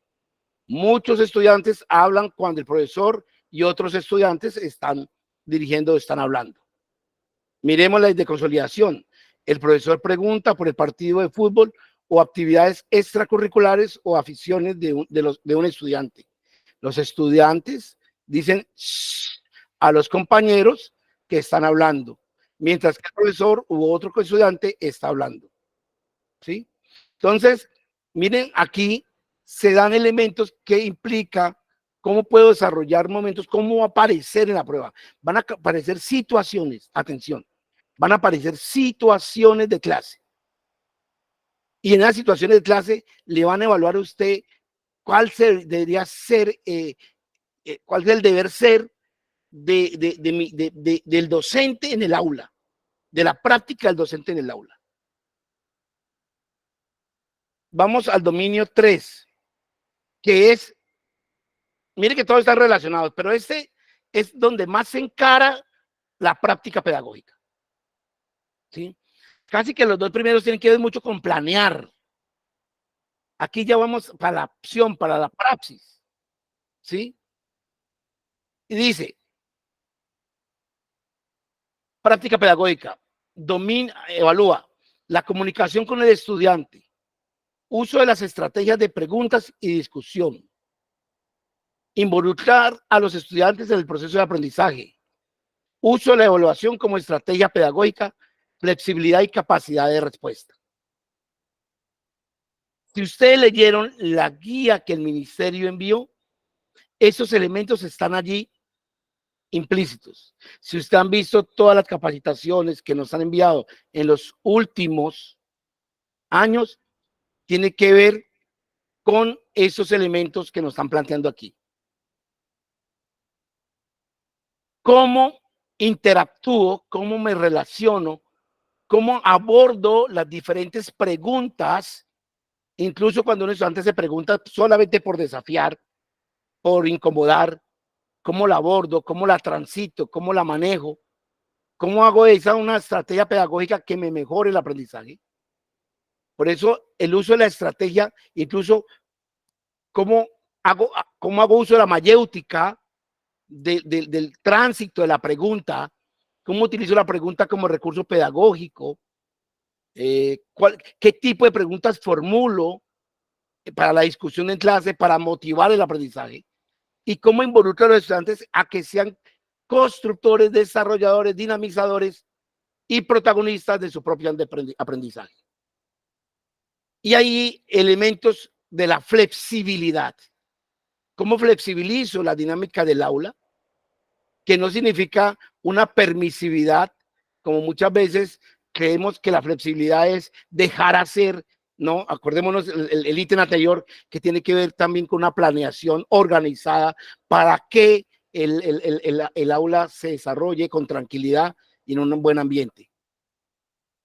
Muchos estudiantes hablan cuando el profesor y otros estudiantes están dirigiendo o están hablando. Miremos la de consolidación. El profesor pregunta por el partido de fútbol o actividades extracurriculares o aficiones de un estudiante. Los estudiantes dicen shh a los compañeros que están hablando, mientras que el profesor u otro estudiante está hablando. ¿Sí? Entonces, miren, aquí se dan elementos que implica cómo puedo desarrollar momentos, cómo va a aparecer en la prueba. Van a aparecer situaciones, atención, van a aparecer situaciones de clase. Y en las situaciones de clase le van a evaluar a usted cuál debería ser, cuál es el deber ser del docente en el aula, de la práctica del docente en el aula. Vamos al dominio 3, que es, mire que todo está relacionado, pero este es donde más se encara la práctica pedagógica. ¿Sí? Casi que los dos primeros tienen que ver mucho con planear. Aquí ya vamos para la acción, para la praxis. ¿Sí? Y dice, práctica pedagógica, evalúa la comunicación con el estudiante, uso de las estrategias de preguntas y discusión, involucrar a los estudiantes en el proceso de aprendizaje, uso de la evaluación como estrategia pedagógica, flexibilidad y capacidad de respuesta. Si ustedes leyeron la guía que el ministerio envió, esos elementos están allí implícitos. Si ustedes han visto todas las capacitaciones que nos han enviado en los últimos años, tiene que ver con esos elementos que nos están planteando aquí. ¿Cómo interactúo? ¿Cómo me relaciono? ¿Cómo abordo las diferentes preguntas? Incluso cuando un estudiante se pregunta solamente por desafiar, por incomodar, ¿cómo la abordo? ¿Cómo la transito? ¿Cómo la manejo? ¿Cómo hago esa una estrategia pedagógica que me mejore el aprendizaje? Por eso el uso de la estrategia, incluso cómo hago uso de la mayéutica, del tránsito de la pregunta, cómo utilizo la pregunta como recurso pedagógico, qué tipo de preguntas formulo para la discusión en clase, para motivar el aprendizaje, y cómo involucro a los estudiantes a que sean constructores, desarrolladores, dinamizadores y protagonistas de su propio aprendizaje. Y hay elementos de la flexibilidad. ¿Cómo flexibilizo la dinámica del aula? Que no significa una permisividad, como muchas veces creemos que la flexibilidad es dejar hacer, ¿no? Acordémonos el ítem anterior que tiene que ver también con una planeación organizada para que el aula se desarrolle con tranquilidad y en un buen ambiente.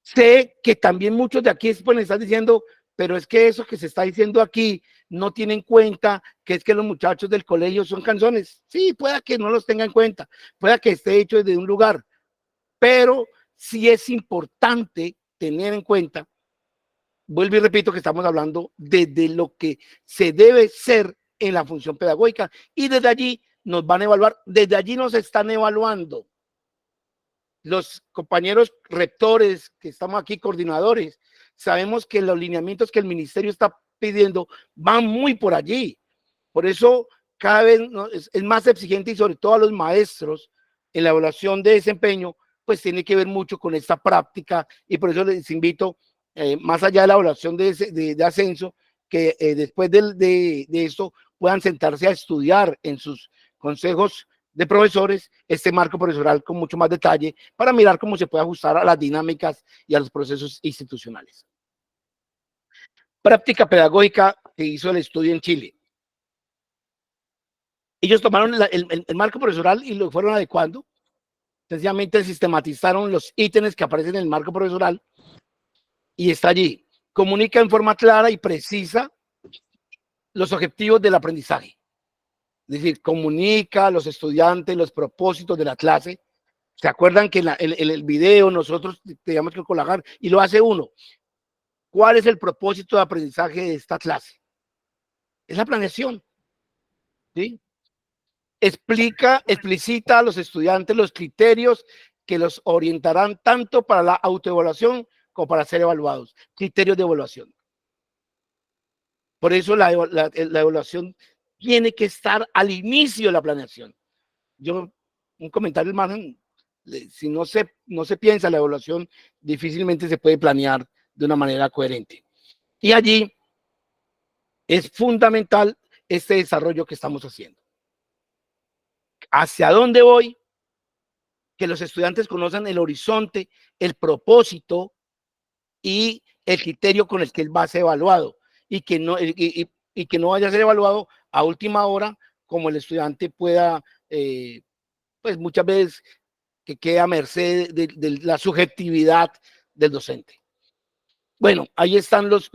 Sé que también muchos de aquí pueden estar diciendo, pero es que eso que se está diciendo aquí no tiene en cuenta que es que los muchachos del colegio son canzones. Sí, pueda que no los tenga en cuenta, pueda que esté hecho desde un lugar, pero sí es importante tener en cuenta, vuelvo y repito que estamos hablando desde lo que se debe ser en la función pedagógica y desde allí nos van a evaluar, desde allí nos están evaluando. Los compañeros rectores que estamos aquí, coordinadores, sabemos que los lineamientos que el ministerio está pidiendo van muy por allí. Por eso cada vez es más exigente y sobre todo a los maestros en la evaluación de desempeño, pues tiene que ver mucho con esta práctica y por eso les invito, más allá de la evaluación de ascenso, que después de esto puedan sentarse a estudiar en sus consejos de profesores este marco profesoral con mucho más detalle para mirar cómo se puede ajustar a las dinámicas y a los procesos institucionales. Práctica pedagógica que hizo el estudio en Chile. Ellos tomaron el marco profesoral y lo fueron adecuando. Sencillamente sistematizaron los ítems que aparecen en el marco profesoral y está allí. Comunica en forma clara y precisa los objetivos del aprendizaje. Es decir, comunica a los estudiantes los propósitos de la clase. ¿Se acuerdan que en el video nosotros teníamos que colocar, y lo hace uno? ¿Cuál es el propósito de aprendizaje de esta clase? Es la planeación. ¿Sí? Explicita a los estudiantes los criterios que los orientarán tanto para la autoevaluación como para ser evaluados. Criterios de evaluación. Por eso la evaluación tiene que estar al inicio de la planeación. Un comentario al margen, si no se piensa la evaluación, difícilmente se puede planear de una manera coherente. Y allí es fundamental este desarrollo que estamos haciendo. ¿Hacia dónde voy? Que los estudiantes conozcan el horizonte, el propósito y el criterio con el que él va a ser evaluado y que no vaya a ser evaluado a última hora, como el estudiante pueda, pues muchas veces que quede a merced de la subjetividad del docente. Bueno, ahí están los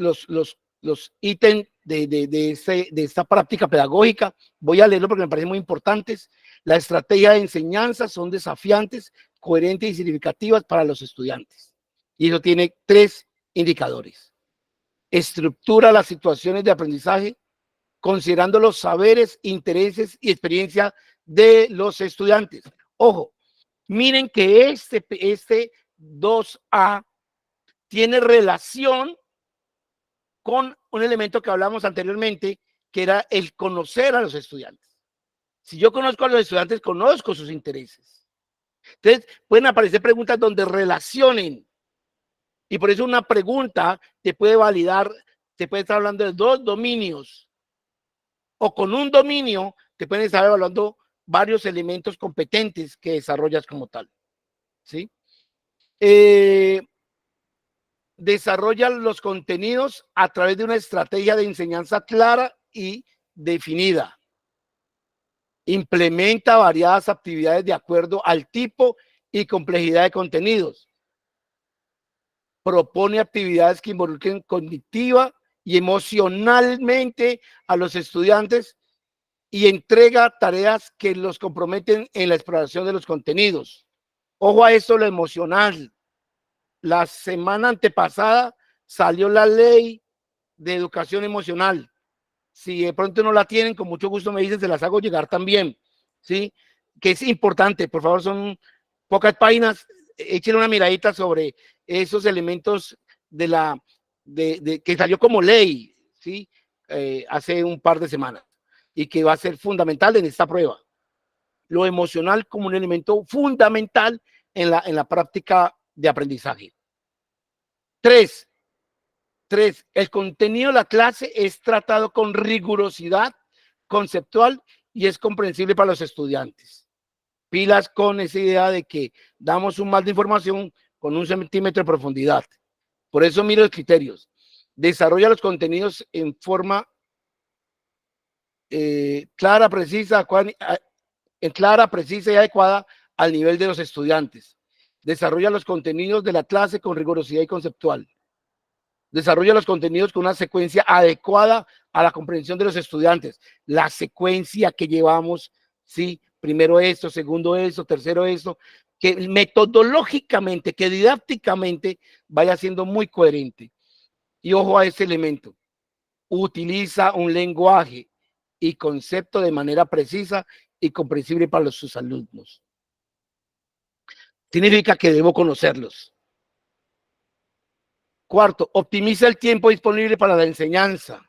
ítems de esta práctica pedagógica. Voy a leerlo porque me parecen muy importantes. La estrategia de enseñanza son desafiantes, coherentes y significativas para los estudiantes. Y eso tiene 3 indicadores. Estructura las situaciones de aprendizaje considerando los saberes, intereses y experiencia de los estudiantes. Ojo, miren que este 2A tiene relación con un elemento que hablamos anteriormente, que era el conocer a los estudiantes. Si yo conozco a los estudiantes, conozco sus intereses. Entonces, pueden aparecer preguntas donde relacionen. Y por eso una pregunta te puede validar, te puede estar hablando de 2 dominios. O con un dominio te pueden estar evaluando varios elementos competentes que desarrollas como tal, ¿sí? Desarrolla los contenidos a través de una estrategia de enseñanza clara y definida. Implementa variadas actividades de acuerdo al tipo y complejidad de contenidos. Propone actividades que involucren cognitiva y emocionalmente a los estudiantes y entrega tareas que los comprometen en la exploración de los contenidos. Ojo a esto, lo emocional. La semana antepasada salió la ley de educación emocional. Si de pronto no la tienen, con mucho gusto me dicen, se las hago llegar también, ¿sí? Que es importante, por favor, son pocas páginas, echen una miradita sobre esos elementos que salió como ley, ¿sí? Hace un par de semanas y que va a ser fundamental en esta prueba. Lo emocional como un elemento fundamental en la práctica de aprendizaje. 3. El contenido de la clase es tratado con rigurosidad conceptual y es comprensible para los estudiantes. Pilas con esa idea de que damos un mal de información con 1 centímetro de profundidad. Por eso miro los criterios. Desarrolla los contenidos en forma clara, precisa y adecuada al nivel de los estudiantes. Desarrolla los contenidos de la clase con rigurosidad y conceptual. Desarrolla los contenidos con una secuencia adecuada a la comprensión de los estudiantes. La secuencia que llevamos, ¿sí? Primero esto, segundo esto, tercero esto, que metodológicamente, que didácticamente vaya siendo muy coherente. Y ojo a ese elemento. Utiliza un lenguaje y concepto de manera precisa y comprensible para sus alumnos. Significa que debo conocerlos. 4, optimiza el tiempo disponible para la enseñanza.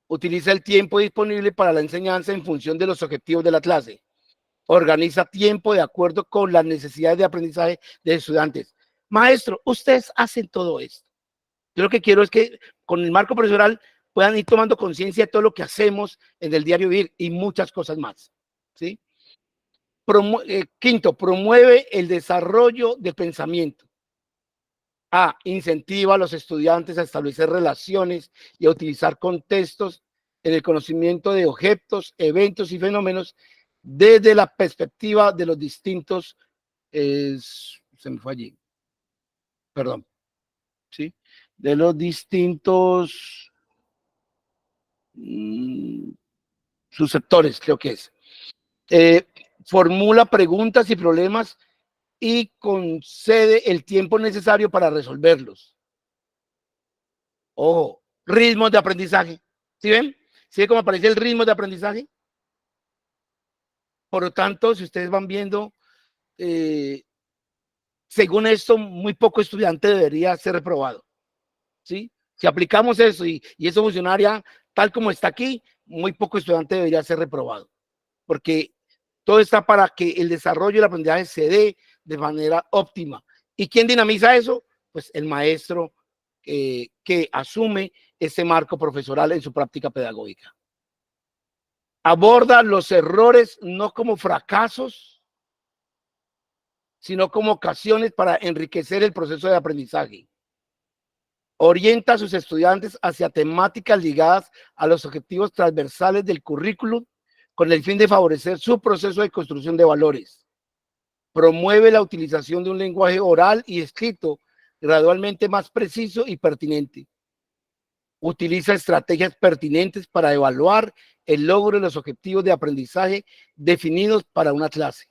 Utiliza el tiempo disponible para la enseñanza en función de los objetivos de la clase. Organiza tiempo de acuerdo con las necesidades de aprendizaje de estudiantes. Maestro, ustedes hacen todo esto. Yo lo que quiero es que con el marco profesional puedan ir tomando conciencia de todo lo que hacemos en el diario vivir y muchas cosas más, ¿sí? 5, promueve el desarrollo del pensamiento. Incentiva a los estudiantes a establecer relaciones y a utilizar contextos en el conocimiento de objetos, eventos y fenómenos desde la perspectiva de los distintos, se me fue allí, perdón, ¿sí? De los distintos subsectores, creo que es. Formula preguntas y problemas y concede el tiempo necesario para resolverlos. Ojo, ritmos de aprendizaje. ¿Sí ven? ¿Sí ven cómo aparece el ritmo de aprendizaje? Por lo tanto, si ustedes van viendo, según esto, muy poco estudiante debería ser reprobado. ¿Sí? Si aplicamos eso y eso funcionaría tal como está aquí, muy poco estudiante debería ser reprobado. Porque todo está para que el desarrollo y el aprendizaje se dé de manera óptima. ¿Y quién dinamiza eso? Pues el maestro que asume ese marco profesoral en su práctica pedagógica. Aborda los errores no como fracasos, sino como ocasiones para enriquecer el proceso de aprendizaje. Orienta a sus estudiantes hacia temáticas ligadas a los objetivos transversales del currículum con el fin de favorecer su proceso de construcción de valores. Promueve la utilización de un lenguaje oral y escrito gradualmente más preciso y pertinente. Utiliza estrategias pertinentes para evaluar el logro de los objetivos de aprendizaje definidos para una clase.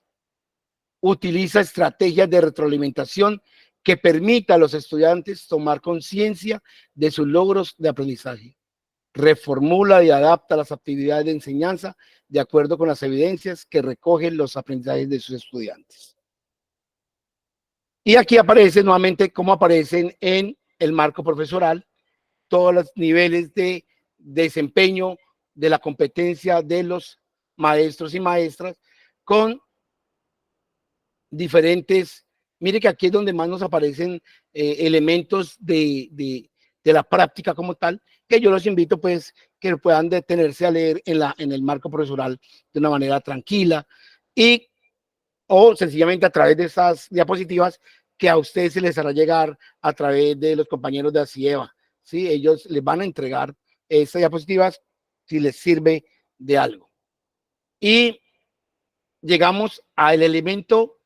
Utiliza estrategias de retroalimentación que permita a los estudiantes tomar conciencia de sus logros de aprendizaje. Reformula y adapta las actividades de enseñanza de acuerdo con las evidencias que recogen los aprendizajes de sus estudiantes. Y aquí aparece nuevamente cómo aparecen en el marco profesoral todos los niveles de desempeño de la competencia de los maestros y maestras con diferentes, mire que aquí es donde más nos aparecen elementos de de la práctica como tal, que yo los invito pues que puedan detenerse a leer en el marco profesional de una manera tranquila y o sencillamente a través de estas diapositivas que a ustedes se les hará llegar a través de los compañeros de ACIEVA, ¿sí? Ellos les van a entregar estas diapositivas si les sirve de algo. Y llegamos al elemento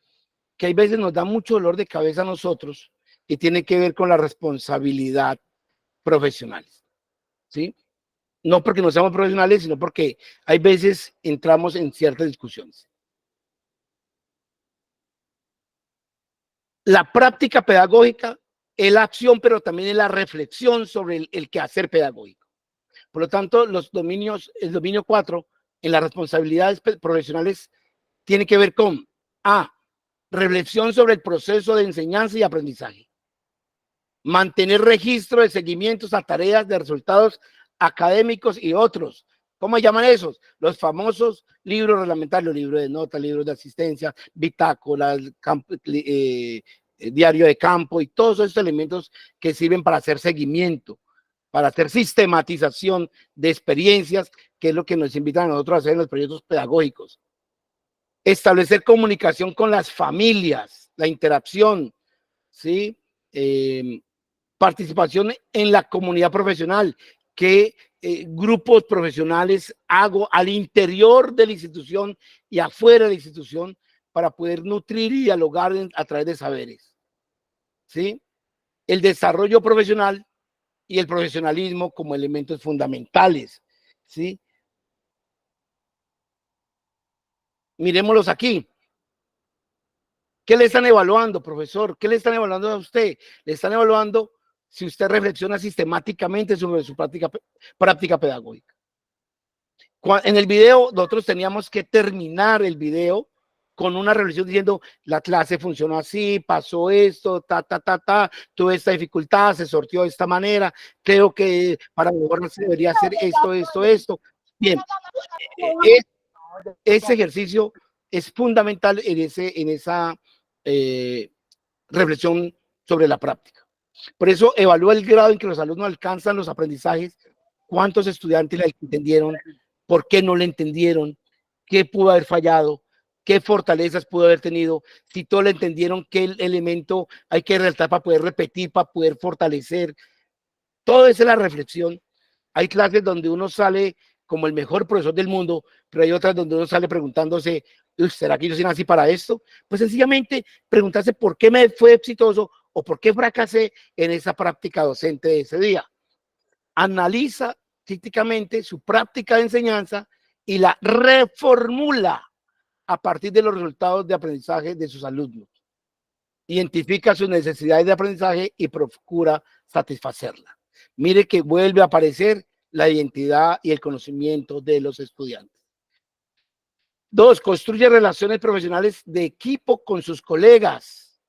que hay veces nos da mucho dolor de cabeza a nosotros y tiene que ver con la responsabilidad profesional, ¿sí? No porque no seamos profesionales, sino porque hay veces entramos en ciertas discusiones. La práctica pedagógica es la acción, pero también es la reflexión sobre el quehacer pedagógico. Por lo tanto, el dominio 4 en las responsabilidades profesionales tiene que ver con A, reflexión sobre el proceso de enseñanza y aprendizaje. Mantener registro de seguimientos a tareas de resultados académicos y otros. ¿Cómo llaman esos? Los famosos libros reglamentarios, libros de notas, libros de asistencia, bitácoras, diario de campo y todos esos elementos que sirven para hacer seguimiento, para hacer sistematización de experiencias, que es lo que nos invitan a nosotros a hacer en los proyectos pedagógicos. Establecer comunicación con las familias, la interacción, ¿sí? Participación en la comunidad profesional, qué grupos profesionales hago al interior de la institución y afuera de la institución para poder nutrir y dialogar a través de saberes, ¿sí? El desarrollo profesional y el profesionalismo como elementos fundamentales, ¿sí? Mirémoslos aquí. ¿Qué le están evaluando, profesor? ¿Qué le están evaluando a usted? Le están evaluando si usted reflexiona sistemáticamente sobre su práctica pedagógica. En el video, nosotros teníamos que terminar el video con una reflexión diciendo, la clase funcionó así, pasó esto, tuve esta dificultad, se sortió de esta manera, creo que para mejorar se debería hacer esto. Bien, ese ejercicio es fundamental en esa reflexión sobre la práctica. Por eso evalúa el grado en que los alumnos alcanzan los aprendizajes, cuántos estudiantes le entendieron, por qué no le entendieron, qué pudo haber fallado, qué fortalezas pudo haber tenido, si todos le entendieron, qué elemento hay que resaltar para poder repetir, para poder fortalecer. Todo eso es la reflexión. Hay clases donde uno sale como el mejor profesor del mundo, pero hay otras donde uno sale preguntándose, ¿será que yo soy así para esto? Pues sencillamente preguntarse por qué me fue exitoso o por qué fracasé en esa práctica docente de ese día. Analiza críticamente su práctica de enseñanza y la reformula a partir de los resultados de aprendizaje de sus alumnos. Identifica sus necesidades de aprendizaje y procura satisfacerla. Mire que vuelve a aparecer la identidad y el conocimiento de los estudiantes. 2, construye relaciones profesionales de equipo con sus colegas.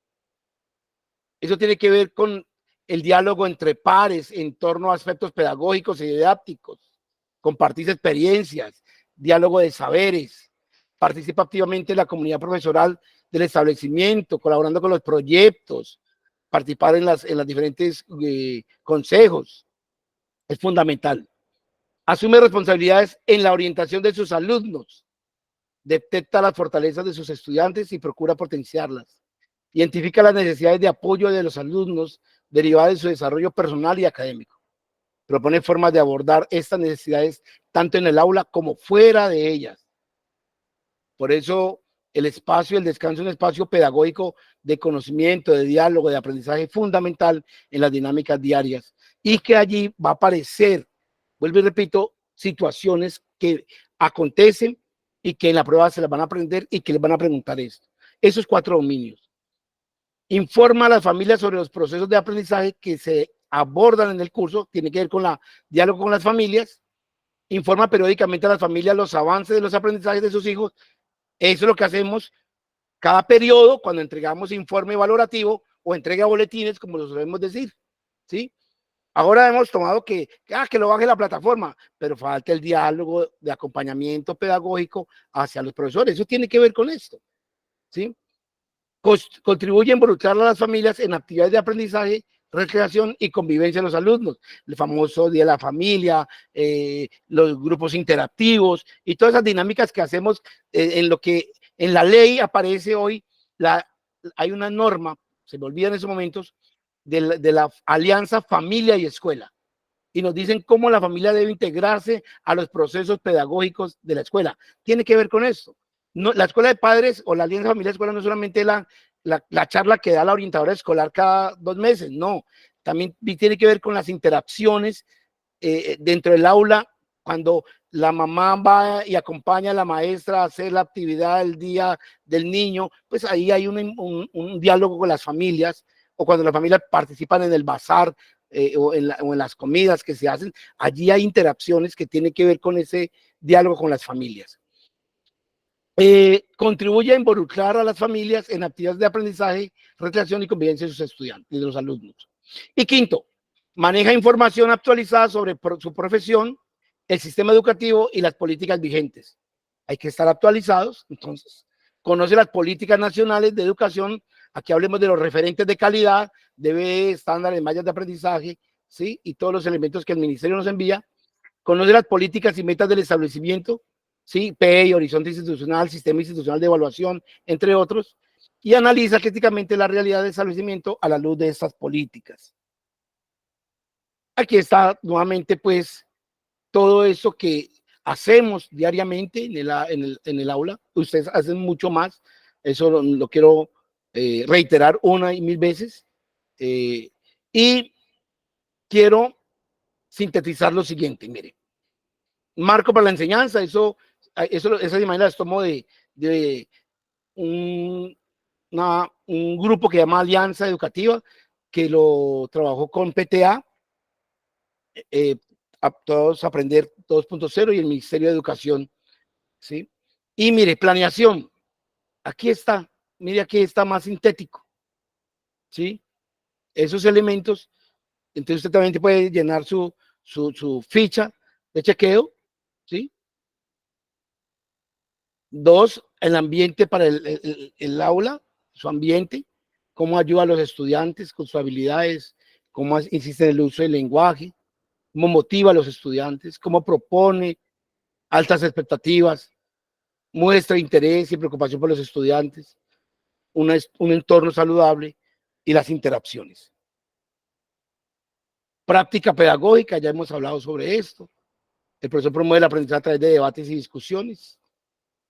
Eso tiene que ver con el diálogo entre pares en torno a aspectos pedagógicos y didácticos, compartir experiencias, diálogo de saberes, participa activamente en la comunidad profesional del establecimiento, colaborando con los proyectos, participar en las diferentes consejos. Es fundamental. Asume responsabilidades en la orientación de sus alumnos. Detecta las fortalezas de sus estudiantes y procura potenciarlas. Identifica las necesidades de apoyo de los alumnos derivadas de su desarrollo personal y académico. Propone formas de abordar estas necesidades tanto en el aula como fuera de ellas. Por eso el espacio, el descanso es un espacio pedagógico de conocimiento, de diálogo, de aprendizaje fundamental en las dinámicas diarias y que allí va a aparecer, vuelvo y repito, situaciones que acontecen y que en la prueba se las van a aprender y que les van a preguntar esto. Esos 4 dominios. Informa a las familias sobre los procesos de aprendizaje que se abordan en el curso, tiene que ver con el diálogo con las familias. Informa periódicamente a las familias los avances de los aprendizajes de sus hijos. Eso es lo que hacemos cada periodo cuando entregamos informe valorativo o entrega boletines, como lo solemos decir, ¿sí? Ahora hemos tomado que lo baje la plataforma, pero falta el diálogo de acompañamiento pedagógico hacia los profesores. Eso tiene que ver con esto, ¿sí? Contribuye a involucrar a las familias en actividades de aprendizaje recreación y convivencia de los alumnos, el famoso Día de la Familia, los grupos interactivos y todas esas dinámicas que hacemos en lo que en la ley aparece hoy. Hay una norma, se me olvida en esos momentos, de la alianza familia y escuela, y nos dicen cómo la familia debe integrarse a los procesos pedagógicos de la escuela. Tiene que ver con esto. No, la escuela de padres o la alianza familia-escuela no es solamente la charla que da la orientadora escolar cada 2 meses, no. También tiene que ver con las interacciones dentro del aula, cuando la mamá va y acompaña a la maestra a hacer la actividad del día del niño, pues ahí hay un diálogo con las familias, o cuando las familias participan en el bazar o en las comidas que se hacen, allí hay interacciones que tienen que ver con ese diálogo con las familias. Contribuye a involucrar a las familias en actividades de aprendizaje, recreación y convivencia de sus estudiantes y de los alumnos. Y quinto, maneja información actualizada sobre su profesión, el sistema educativo y las políticas vigentes. Hay que estar actualizados, entonces, conoce las políticas nacionales de educación. Aquí hablemos de los referentes de calidad, debe estándares, mallas de aprendizaje, ¿sí? Y todos los elementos que el ministerio nos envía. Conoce las políticas y metas del establecimiento, ¿sí? PEI, horizonte institucional, sistema institucional de evaluación, entre otros, y analiza críticamente la realidad del establecimiento a la luz de estas políticas. Aquí está nuevamente, pues, todo eso que hacemos diariamente en el aula. Ustedes hacen mucho más, eso lo quiero reiterar una y mil veces, y quiero sintetizar lo siguiente. Mire, marco para la enseñanza, esas imágenes las tomo de un grupo que se llama Alianza Educativa, que lo trabajó con PTA, a todos aprender 2.0 y el Ministerio de Educación, ¿sí? Y mire, planeación, aquí está, mire, aquí está más sintético, ¿sí? Esos elementos, entonces usted también puede llenar su ficha de chequeo, ¿sí? 2, el ambiente para el aula, su ambiente, cómo ayuda a los estudiantes con sus habilidades, cómo insiste en el uso del lenguaje, cómo motiva a los estudiantes, cómo propone altas expectativas, muestra interés y preocupación por los estudiantes, un entorno saludable y las interacciones. Práctica pedagógica, ya hemos hablado sobre esto. El profesor promueve el aprendizaje a través de debates y discusiones,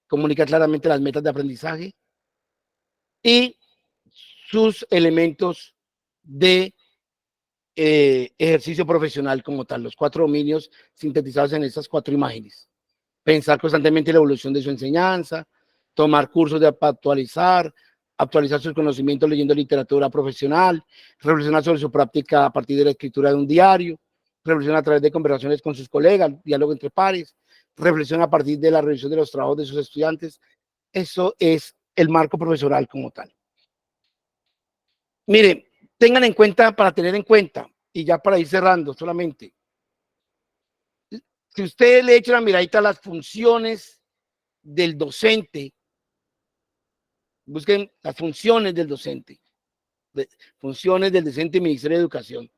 comunica claramente las metas de aprendizaje y sus elementos de ejercicio profesional como tal, los 4 dominios sintetizados en estas 4 imágenes. Pensar constantemente la evolución de su enseñanza, tomar cursos para actualizar sus conocimientos leyendo literatura profesional, reflexionar sobre su práctica a partir de la escritura de un diario, reflexionar a través de conversaciones con sus colegas, diálogo entre pares, reflexiona a partir de la revisión de los trabajos de sus estudiantes. Eso es el marco profesional como tal. Mire, tengan en cuenta, para tener en cuenta, y ya para ir cerrando solamente, si usted le echa una miradita a las funciones del docente, busquen las funciones del docente, funciones del docente y Ministerio de Educación.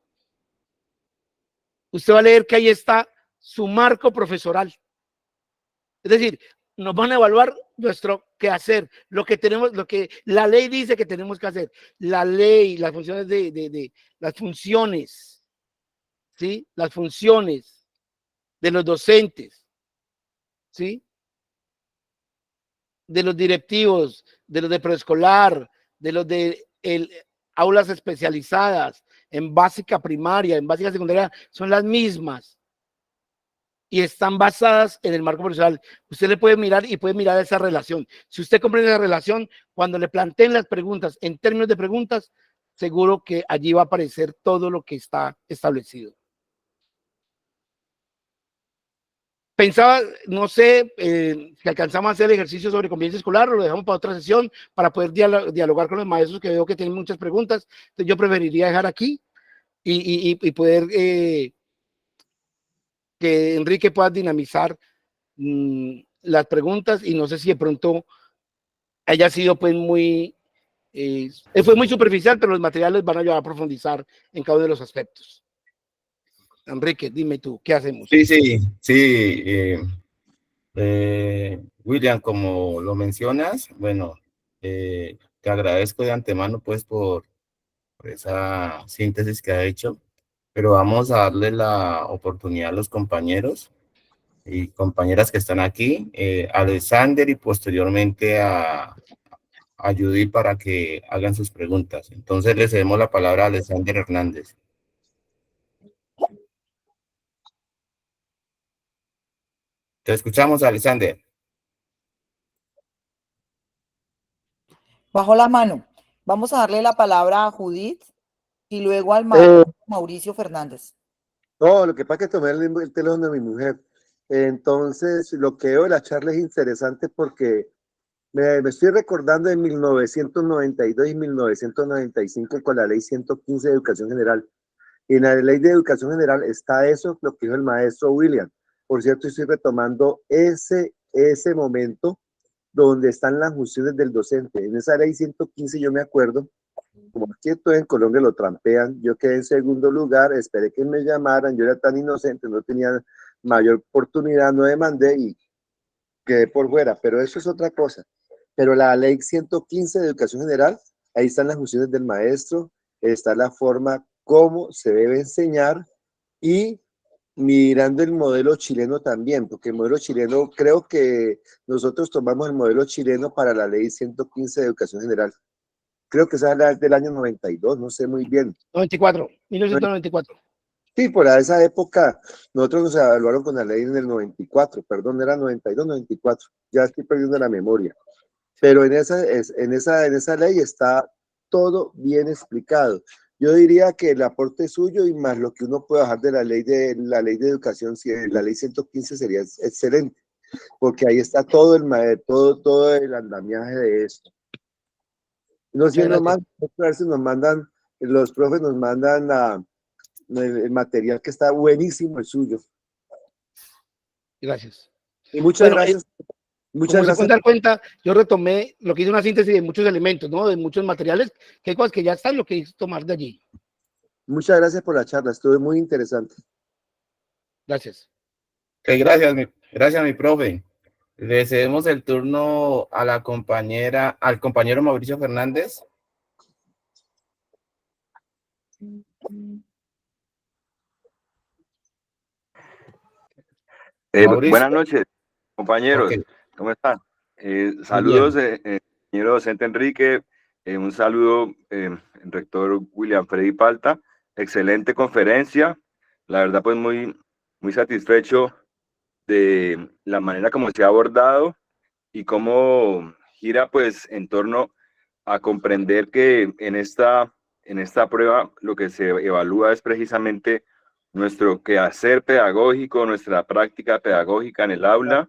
Usted va a leer que ahí está su marco profesoral. Es decir, nos van a evaluar nuestro quehacer, lo que tenemos, lo que la ley dice que tenemos que hacer. La ley, las funciones las funciones, ¿sí? Las funciones de los docentes, ¿sí? De los directivos, de los de preescolar, de los de aulas especializadas, en básica primaria, en básica secundaria, son las mismas y están basadas en el marco profesional. Usted le puede mirar y puede mirar esa relación. Si usted comprende esa relación, cuando le planteen las preguntas en términos de preguntas, seguro que allí va a aparecer todo lo que está establecido. Pensaba, no sé, si alcanzamos a hacer el ejercicio sobre convivencia escolar o lo dejamos para otra sesión para poder dialogar con los maestros, que veo que tienen muchas preguntas. Entonces yo preferiría dejar aquí y poder que Enrique pueda dinamizar las preguntas, y no sé si de pronto haya sido pues muy Fue muy superficial, pero los materiales van a ayudar a profundizar en cada uno de los aspectos. Enrique, dime tú, ¿qué hacemos? Sí. William, como lo mencionas, bueno, te agradezco de antemano pues por esa síntesis que ha hecho, pero vamos a darle la oportunidad a los compañeros y compañeras que están aquí, a Alexander y posteriormente a Judy para que hagan sus preguntas. Entonces le cedemos la palabra a Alexander Hernández. Te escuchamos, Alexander. Bajo la mano. Vamos a darle la palabra a Judith y luego al maestro Mauricio Fernández. No, lo que pasa es que tomé el teléfono de mi mujer. Entonces, lo que veo de la charla es interesante porque me estoy recordando de 1992 y 1995 con la ley 115 de Educación General. Y en la ley de Educación General está eso, lo que dijo el maestro William. Por cierto, estoy retomando ese momento donde están las funciones del docente. En esa ley 115 yo me acuerdo, como aquí estoy en Colombia lo trampean, yo quedé en segundo lugar, esperé que me llamaran, yo era tan inocente, no tenía mayor oportunidad, no demandé y quedé por fuera, pero eso es otra cosa. Pero la ley 115 de Educación General, ahí están las funciones del maestro, está la forma cómo se debe enseñar y mirando el modelo chileno también, porque el modelo chileno, creo que nosotros tomamos el modelo chileno para la ley 115 de Educación General. Creo que esa es la del año 92, no sé muy bien. 1994. Sí, por esa época nosotros nos evaluaron con la ley en el 94, perdón, era 92, 94, ya estoy perdiendo la memoria. Pero en esa ley está todo bien explicado. Yo diría que el aporte suyo y más lo que uno puede bajar de la ley de educación, la ley 115 sería excelente, porque ahí está todo el andamiaje de esto. No siendo más, a ver si los profes nos mandan el material que está buenísimo el suyo. Gracias. Y muchas gracias. Como se pueden dar cuenta, yo retomé lo que hice una síntesis de muchos elementos, ¿no? De muchos materiales, que hay cosas que ya están, lo que hice tomar de allí. Muchas gracias por la charla, estuvo muy interesante. Gracias. Gracias, mi profe. Le cedemos el turno a la compañera, al compañero Mauricio Fernández. Buenas noches, compañeros. Okay. ¿Cómo están? Saludos, señor docente Enrique. Un saludo, rector William Freddy Palta. Excelente conferencia. La verdad, pues muy satisfecho de la manera como se ha abordado y cómo gira pues en torno a comprender que en esta prueba lo que se evalúa es precisamente nuestro quehacer pedagógico, nuestra práctica pedagógica en el aula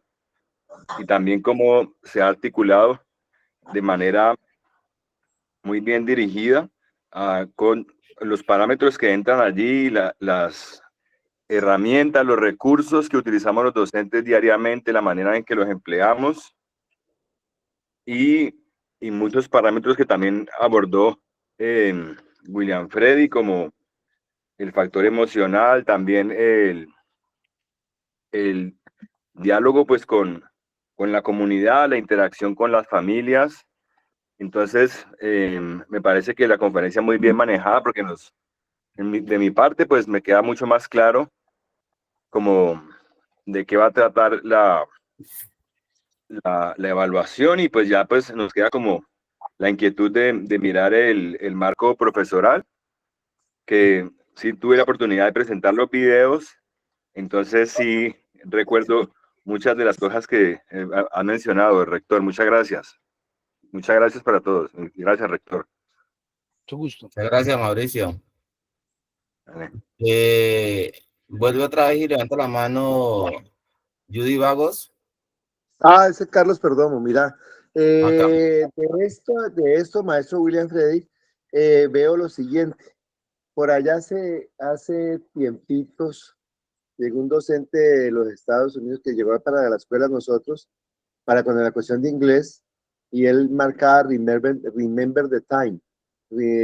y también cómo se ha articulado de manera muy bien dirigida con los parámetros que entran allí, las herramientas, los recursos que utilizamos los docentes diariamente, la manera en que los empleamos y muchos parámetros que también abordó William Freddy, como el factor emocional, también el diálogo pues con la comunidad, la interacción con las familias. Entonces, me parece que la conferencia muy bien manejada porque de mi parte pues me queda mucho más claro como de qué va a tratar la evaluación y pues ya pues nos queda como la inquietud de mirar el marco profesoral, que sí tuve la oportunidad de presentar los videos, entonces sí recuerdo muchas de las cosas que ha mencionado el rector. Muchas gracias. Muchas gracias para todos. Gracias, rector. Mucho gusto. Muchas gracias, Mauricio. Vale. Vuelve otra vez y levanta la mano Judy Vagos. Ese Carlos Perdomo, mira. De esto, maestro William Freddy, veo lo siguiente. Por allá hace tiempitos llegó un docente de los Estados Unidos que llegó para la escuela nosotros, con la cuestión de inglés, y él marcaba remember the time,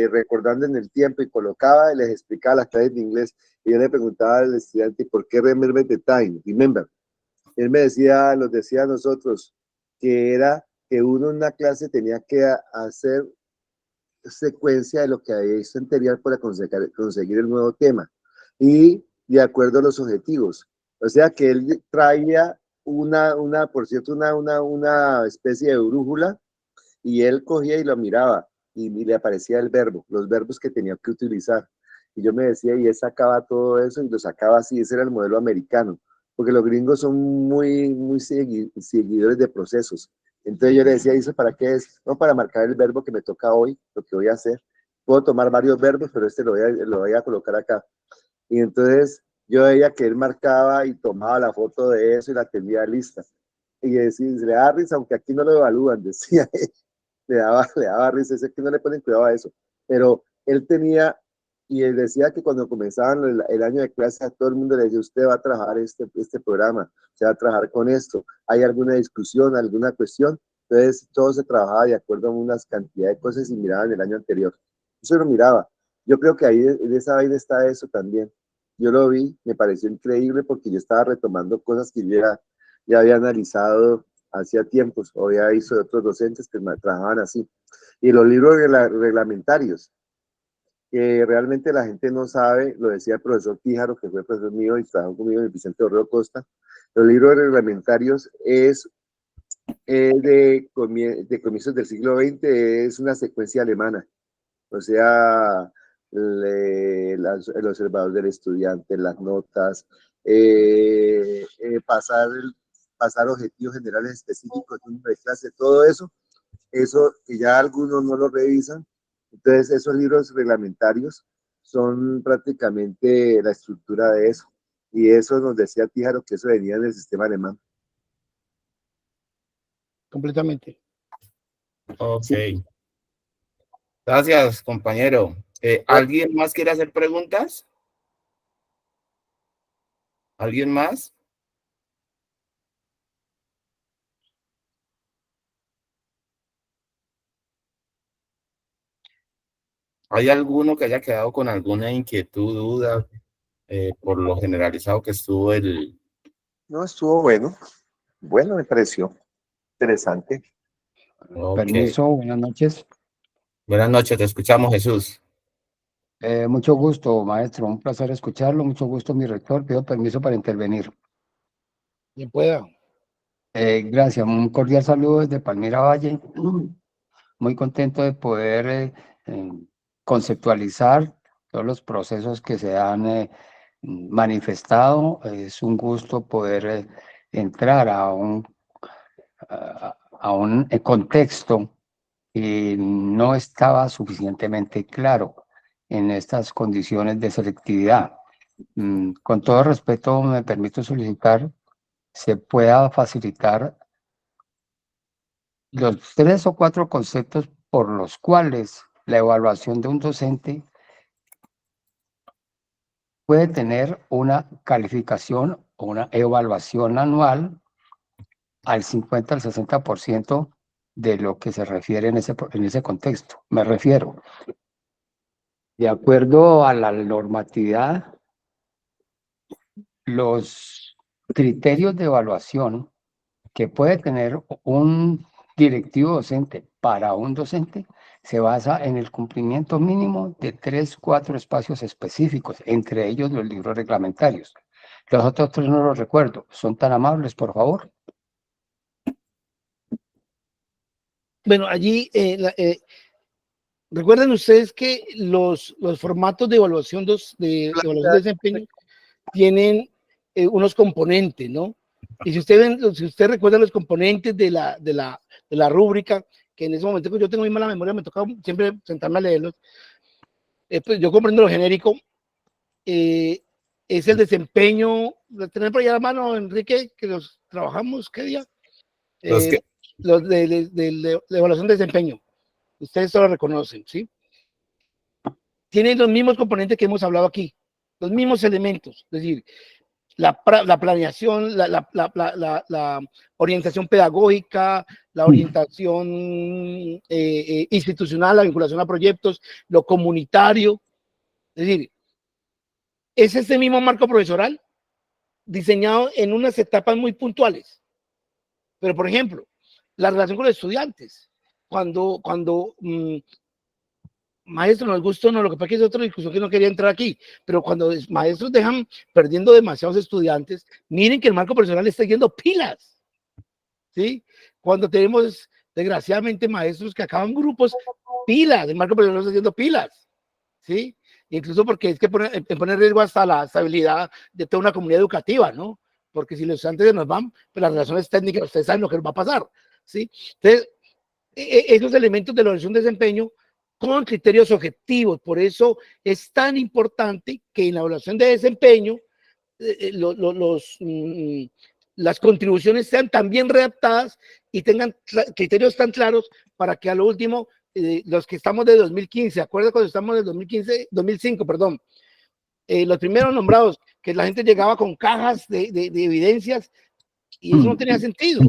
recordando en el tiempo, y colocaba y les explicaba las clases de inglés. Y yo le preguntaba al estudiante, ¿por qué remember the time? Remember. Él me decía, nos decía a nosotros, que era que uno en una clase tenía que hacer secuencia de lo que había visto anterior para conseguir el nuevo tema y de acuerdo a los objetivos. O sea que él traía por cierto, una especie de brújula, y él cogía y lo miraba y le aparecía el verbo, los verbos que tenía que utilizar. Y yo me decía, y él sacaba todo eso y lo sacaba así. Ese era el modelo americano, porque los gringos son muy seguidores de procesos. Entonces yo le decía, ¿y eso para qué es? No, para marcar el verbo que me toca hoy, lo que voy a hacer. Puedo tomar varios verbos, pero este lo voy a colocar acá. Y entonces yo veía que él marcaba y tomaba la foto de eso y la tenía lista. Y decía, le da risa, aunque aquí no lo evalúan, decía él. Le daba risa, es que no le ponen cuidado a eso. Pero él tenía, y él decía que cuando comenzaban el año de clase, a todo el mundo le decía, usted va a trabajar este programa, se va a trabajar con esto, hay alguna discusión, alguna cuestión. Entonces todo se trabajaba de acuerdo a unas cantidades de cosas y miraban el año anterior. Eso lo miraba. Yo creo que ahí en esa vaina está eso también. Yo lo vi, me pareció increíble porque yo estaba retomando cosas que yo ya había analizado hacía tiempos, o ya hizo de otros docentes que trabajaban así. Y los libros reglamentarios, que realmente la gente no sabe, lo decía el profesor Quijaro, que fue profesor mío y trabajó conmigo en Vicente Orreo Costa, los libros reglamentarios es de comienzos del siglo XX, es una secuencia alemana, o sea, el observador del estudiante, las notas, pasar objetivos generales específicos de clase, todo eso que ya algunos no lo revisan. Entonces, esos libros reglamentarios son prácticamente la estructura de eso. Y eso nos decía Tíjaro que eso venía del sistema alemán. Completamente. Ok. Gracias, compañero. ¿Alguien más quiere hacer preguntas? ¿Alguien más? ¿Hay alguno que haya quedado con alguna inquietud, duda, por lo generalizado que estuvo el... No, estuvo bueno. Bueno, me pareció interesante. Ok. Permiso, buenas noches. Buenas noches, te escuchamos, Jesús. Mucho gusto, maestro, un placer escucharlo, mucho gusto, mi rector, pido permiso para intervenir. Quien pueda. Gracias, un cordial saludo desde Palmira Valle, muy contento de poder conceptualizar todos los procesos que se han manifestado. Es un gusto poder entrar a un contexto que no estaba suficientemente claro en estas condiciones de selectividad. Con todo respeto, me permito solicitar se pueda facilitar los 3 o 4 conceptos por los cuales la evaluación de un docente puede tener una calificación o una evaluación anual al 50 al 60% de lo que se refiere en ese contexto. Me refiero, de acuerdo a la normatividad, los criterios de evaluación que puede tener un directivo docente para un docente se basa en el cumplimiento mínimo de 3, 4 espacios específicos, entre ellos los libros reglamentarios. Los otros 3 no los recuerdo. ¿Son tan amables, por favor? Bueno, allí recuerden ustedes que los formatos de evaluación de desempeño tienen unos componentes, ¿no? Y si usted recuerda los componentes de la rúbrica, que en ese momento que yo tengo muy mala memoria, me toca siempre sentarme a leerlos, pues yo comprendo lo genérico, es el desempeño, tener por allá a la mano, Enrique, que los trabajamos, ¿qué día? Los de evaluación de desempeño. Ustedes solo reconocen, ¿sí? Tienen los mismos componentes que hemos hablado aquí, los mismos elementos, es decir, la planeación, la orientación pedagógica, la orientación institucional, la vinculación a proyectos, lo comunitario. Es decir, es este mismo marco profesoral diseñado en unas etapas muy puntuales. Pero, por ejemplo, la relación con los estudiantes. Cuando maestro, nos gustó, no, lo que pasa es que es otra discusión que no quería entrar aquí, pero cuando maestros dejan perdiendo demasiados estudiantes, miren que el marco profesional está yendo pilas, ¿sí? Cuando tenemos, desgraciadamente, maestros que acaban grupos, pilas, el marco profesional está yendo pilas, ¿sí? Incluso porque es que pone en riesgo hasta la estabilidad de toda una comunidad educativa, ¿no? Porque si los estudiantes se nos van, pues las relaciones técnicas, ustedes saben lo que va a pasar, ¿sí? Entonces, esos elementos de la evaluación de desempeño con criterios objetivos. Por eso es tan importante que en la evaluación de desempeño las contribuciones sean tan bien redactadas y tengan criterios tan claros para que a lo último, los que estamos de 2015, ¿se acuerdan cuando estamos de 2005, perdón? Los primeros nombrados, que la gente llegaba con cajas de evidencias y eso no tenía sentido.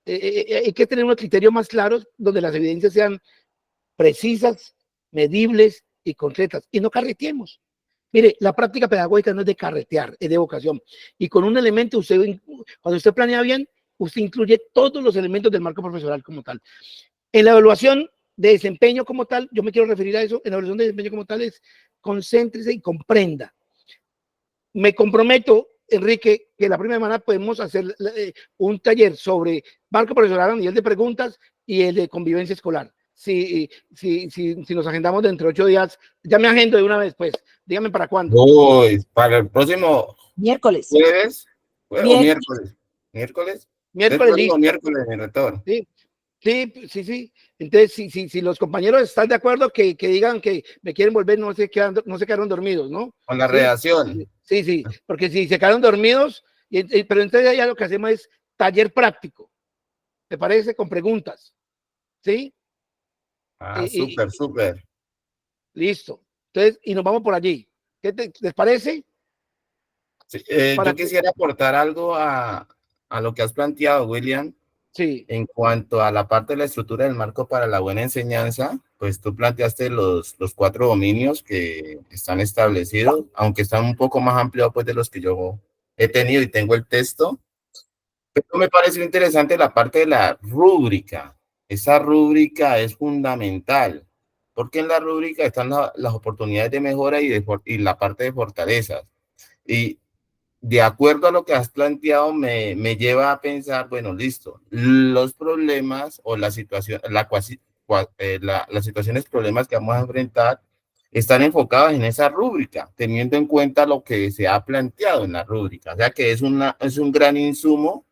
Hay que tener unos criterios más claros donde las evidencias sean precisas, medibles y concretas, y no carreteemos. Mire, la práctica pedagógica no es de carretear, es de vocación. Y con un elemento, cuando usted planea bien, usted incluye todos los elementos del marco profesional como tal. En la evaluación de desempeño como tal, yo me quiero referir a eso, en la evaluación de desempeño como tal es concéntrese y comprenda. Me comprometo, Enrique, que la primera semana podemos hacer un taller sobre marco profesional a nivel de preguntas y el de convivencia escolar. Si nos agendamos dentro de 8 días, ya me agendo de una vez, pues. Dígame para cuándo. Uy, para el próximo Miércoles. jueves o Miércoles. miércoles. Miércoles, El próximo listo. miércoles, mi rector. Sí. Sí. Entonces, si los compañeros están de acuerdo, que digan que me quieren volver, no se quedaron dormidos, ¿no? Con la ¿Sí? redacción. Sí, porque si se quedaron dormidos, pero entonces ya lo que hacemos es taller práctico, ¿te parece? Con preguntas, ¿sí? Ah, súper. Listo. Entonces, y nos vamos por allí. ¿Qué les parece? Sí, yo quisiera aportar algo a lo que has planteado, William. Sí. En cuanto a la parte de la estructura del marco para la buena enseñanza, pues tú planteaste los 4 dominios que están establecidos, aunque están un poco más amplios pues, de los que yo he tenido y tengo el texto. Pero me pareció interesante la parte de la rúbrica. Esa rúbrica es fundamental, porque en la rúbrica están las oportunidades de mejora y la parte de fortalezas. Y de acuerdo a lo que has planteado, me lleva a pensar, bueno, listo, los problemas o la situación, las situaciones, problemas que vamos a enfrentar están enfocados en esa rúbrica, teniendo en cuenta lo que se ha planteado en la rúbrica. O sea que es un gran insumo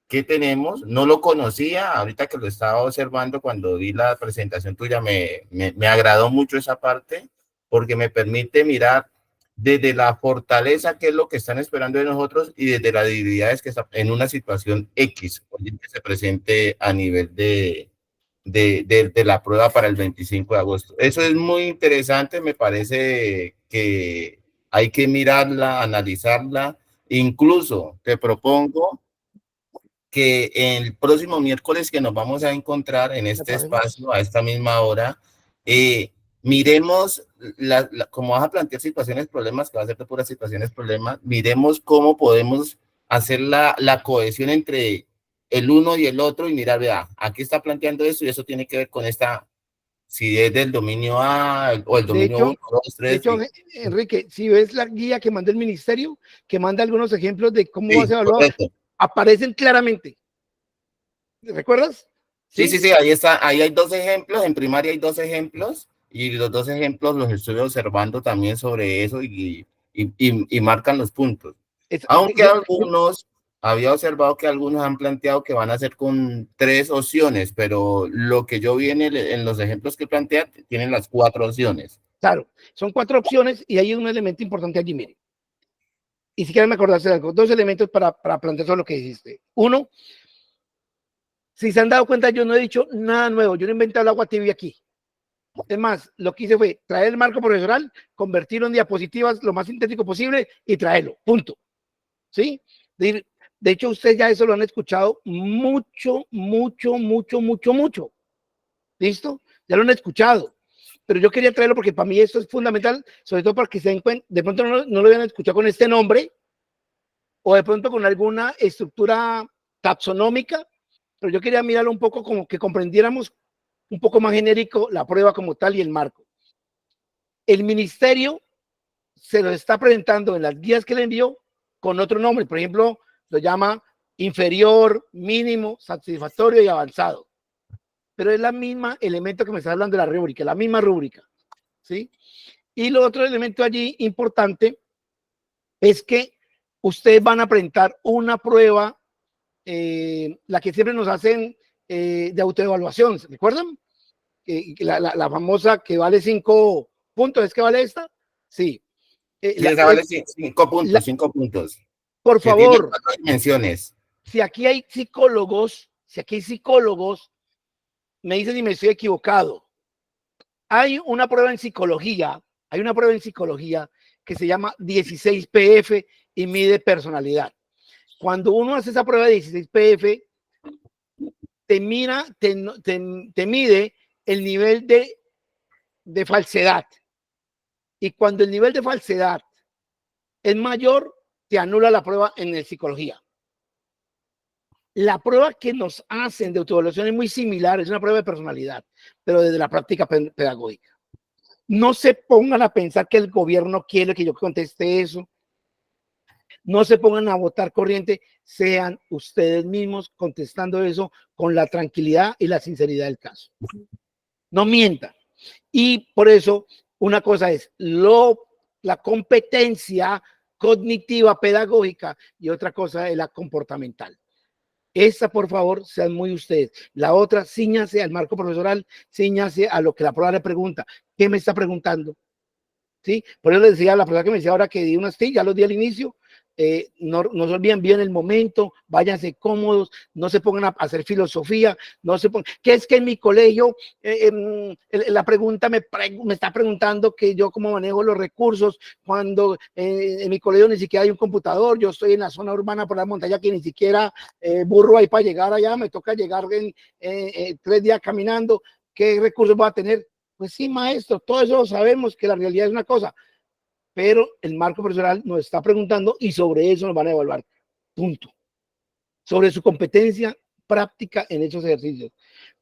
que tenemos. No lo conocía, ahorita que lo estaba observando cuando vi la presentación tuya, me agradó mucho esa parte, porque me permite mirar desde la fortaleza, que es lo que están esperando de nosotros, y desde las debilidades que está en una situación X, que se presente a nivel de la prueba para el 25 de agosto. Eso es muy interesante, me parece que hay que mirarla, analizarla. Incluso te propongo que el próximo miércoles que nos vamos a encontrar en este espacio, a esta misma hora, miremos, como vas a plantear situaciones, problemas, que va a ser de puras situaciones, problemas, miremos cómo podemos hacer la cohesión entre el uno y el otro y mirar, vea, aquí está planteando esto y eso tiene que ver con esta, si es del dominio A o el dominio 1, 2, 3. De hecho, Enrique, si ves la guía que manda el ministerio, que manda algunos ejemplos de cómo va a ser evaluado, aparecen claramente. ¿Recuerdas? Sí, ahí está, ahí hay 2 ejemplos, en primaria hay 2 ejemplos, y los 2 ejemplos los estoy observando también sobre eso y marcan los puntos. Aunque había observado que algunos han planteado que van a ser con 3 opciones, pero lo que yo vi en los ejemplos que plantea, tienen las 4 opciones. Claro, son 4 opciones y hay un elemento importante allí, mire. Y si quieren acordarse de algo, 2 elementos para plantear todo lo que dijiste. Uno, si se han dado cuenta, yo no he dicho nada nuevo, yo no he inventado el agua tibia aquí. Es más, lo que hice fue traer el marco profesional, convertirlo en diapositivas lo más sintético posible y traerlo, punto. ¿sí? De hecho, ustedes ya eso lo han escuchado mucho, mucho, mucho, mucho, mucho. ¿Listo? Ya lo han escuchado. Pero yo quería traerlo porque para mí esto es fundamental, sobre todo para que se den cuenta, de pronto no lo habían escuchado con este nombre, o de pronto con alguna estructura taxonómica, pero yo quería mirarlo un poco como que comprendiéramos un poco más genérico la prueba como tal y el marco. El ministerio se lo está presentando en las guías que le envió con otro nombre, por ejemplo, lo llama inferior, mínimo, satisfactorio y avanzado. Pero es la misma elemento que me está hablando de la rúbrica, la misma rúbrica, ¿sí? Y lo otro elemento allí importante es que ustedes van a presentar una prueba, la que siempre nos hacen de autoevaluación, ¿se recuerdan? La famosa que vale 5 puntos, ¿es que vale esta? Sí. Sí, esa vale 5 puntos, 5 puntos. Por Que tiene favor, 4 dimensiones. si aquí hay psicólogos, me dicen si me estoy equivocado. Hay una prueba en psicología que se llama 16PF y mide personalidad. Cuando uno hace esa prueba de 16PF, te mide el nivel de falsedad. Y cuando el nivel de falsedad es mayor, te anula la prueba en psicología. La prueba que nos hacen de autoevaluación es muy similar, es una prueba de personalidad, pero desde la práctica pedagógica. No se pongan a pensar que el gobierno quiere que yo conteste eso. No se pongan a votar corriente, sean ustedes mismos contestando eso con la tranquilidad y la sinceridad del caso. No mientan. Y por eso, una cosa es la competencia cognitiva pedagógica y otra cosa es la comportamental. Esa, por favor, sean muy ustedes. La otra, cíñase al marco profesoral, cíñase a lo que la prueba le pregunta. ¿Qué me está preguntando? ¿Sí? Por eso les decía a la persona que me decía ahora que di unas TIC, ya los di al inicio, no se olviden bien el momento, váyanse cómodos, no se pongan a hacer filosofía, no se pongan, que es que en mi colegio la pregunta me está preguntando que yo cómo manejo los recursos, cuando en mi colegio ni siquiera hay un computador, yo estoy en la zona urbana por la montaña que ni siquiera burro hay para llegar allá, me toca llegar en 3 días caminando, ¿qué recursos voy a tener? Pues sí, maestro, todo eso lo sabemos, que la realidad es una cosa, pero el marco profesional nos está preguntando y sobre eso nos van a evaluar, punto. Sobre su competencia práctica en esos ejercicios.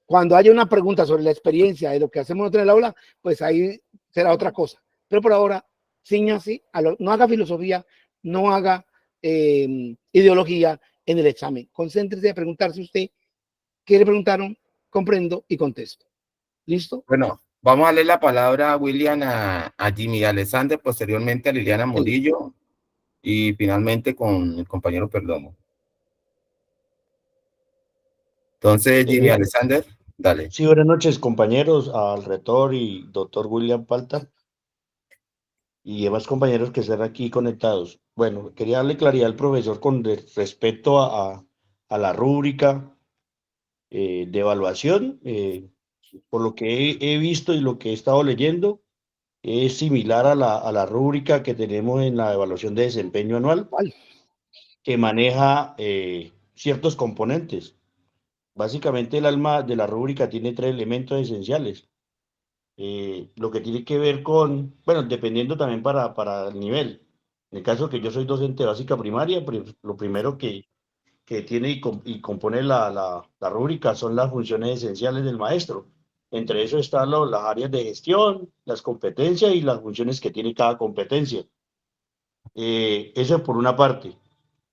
Cuando haya una pregunta sobre la experiencia de lo que hacemos nosotros en el aula, pues ahí será otra cosa. Pero por ahora, cíñase, no haga filosofía, no haga ideología en el examen. Concéntrese a preguntarse usted qué le preguntaron, comprendo y contesto. ¿Listo? Bueno, vamos a leer la palabra a William, a Jimmy Alexander, posteriormente a Liliana Murillo y finalmente con el compañero Perdomo. Entonces, Jimmy Alexander, dale. Sí, buenas noches, compañeros, al rector y doctor William Palta y demás compañeros que están aquí conectados. Bueno, quería darle claridad al profesor con respecto a la rúbrica de evaluación. Por lo que he visto y lo que he estado leyendo, es similar a la rúbrica que tenemos en la evaluación de desempeño anual, que maneja ciertos componentes. Básicamente el alma de la rúbrica tiene 3 elementos esenciales. Lo que tiene que ver con, bueno, dependiendo también para el nivel. En el caso que yo soy docente básica primaria, lo primero que tiene y compone la rúbrica son las funciones esenciales del maestro. Entre eso están las áreas de gestión, las competencias y las funciones que tiene cada competencia. Eso por una parte.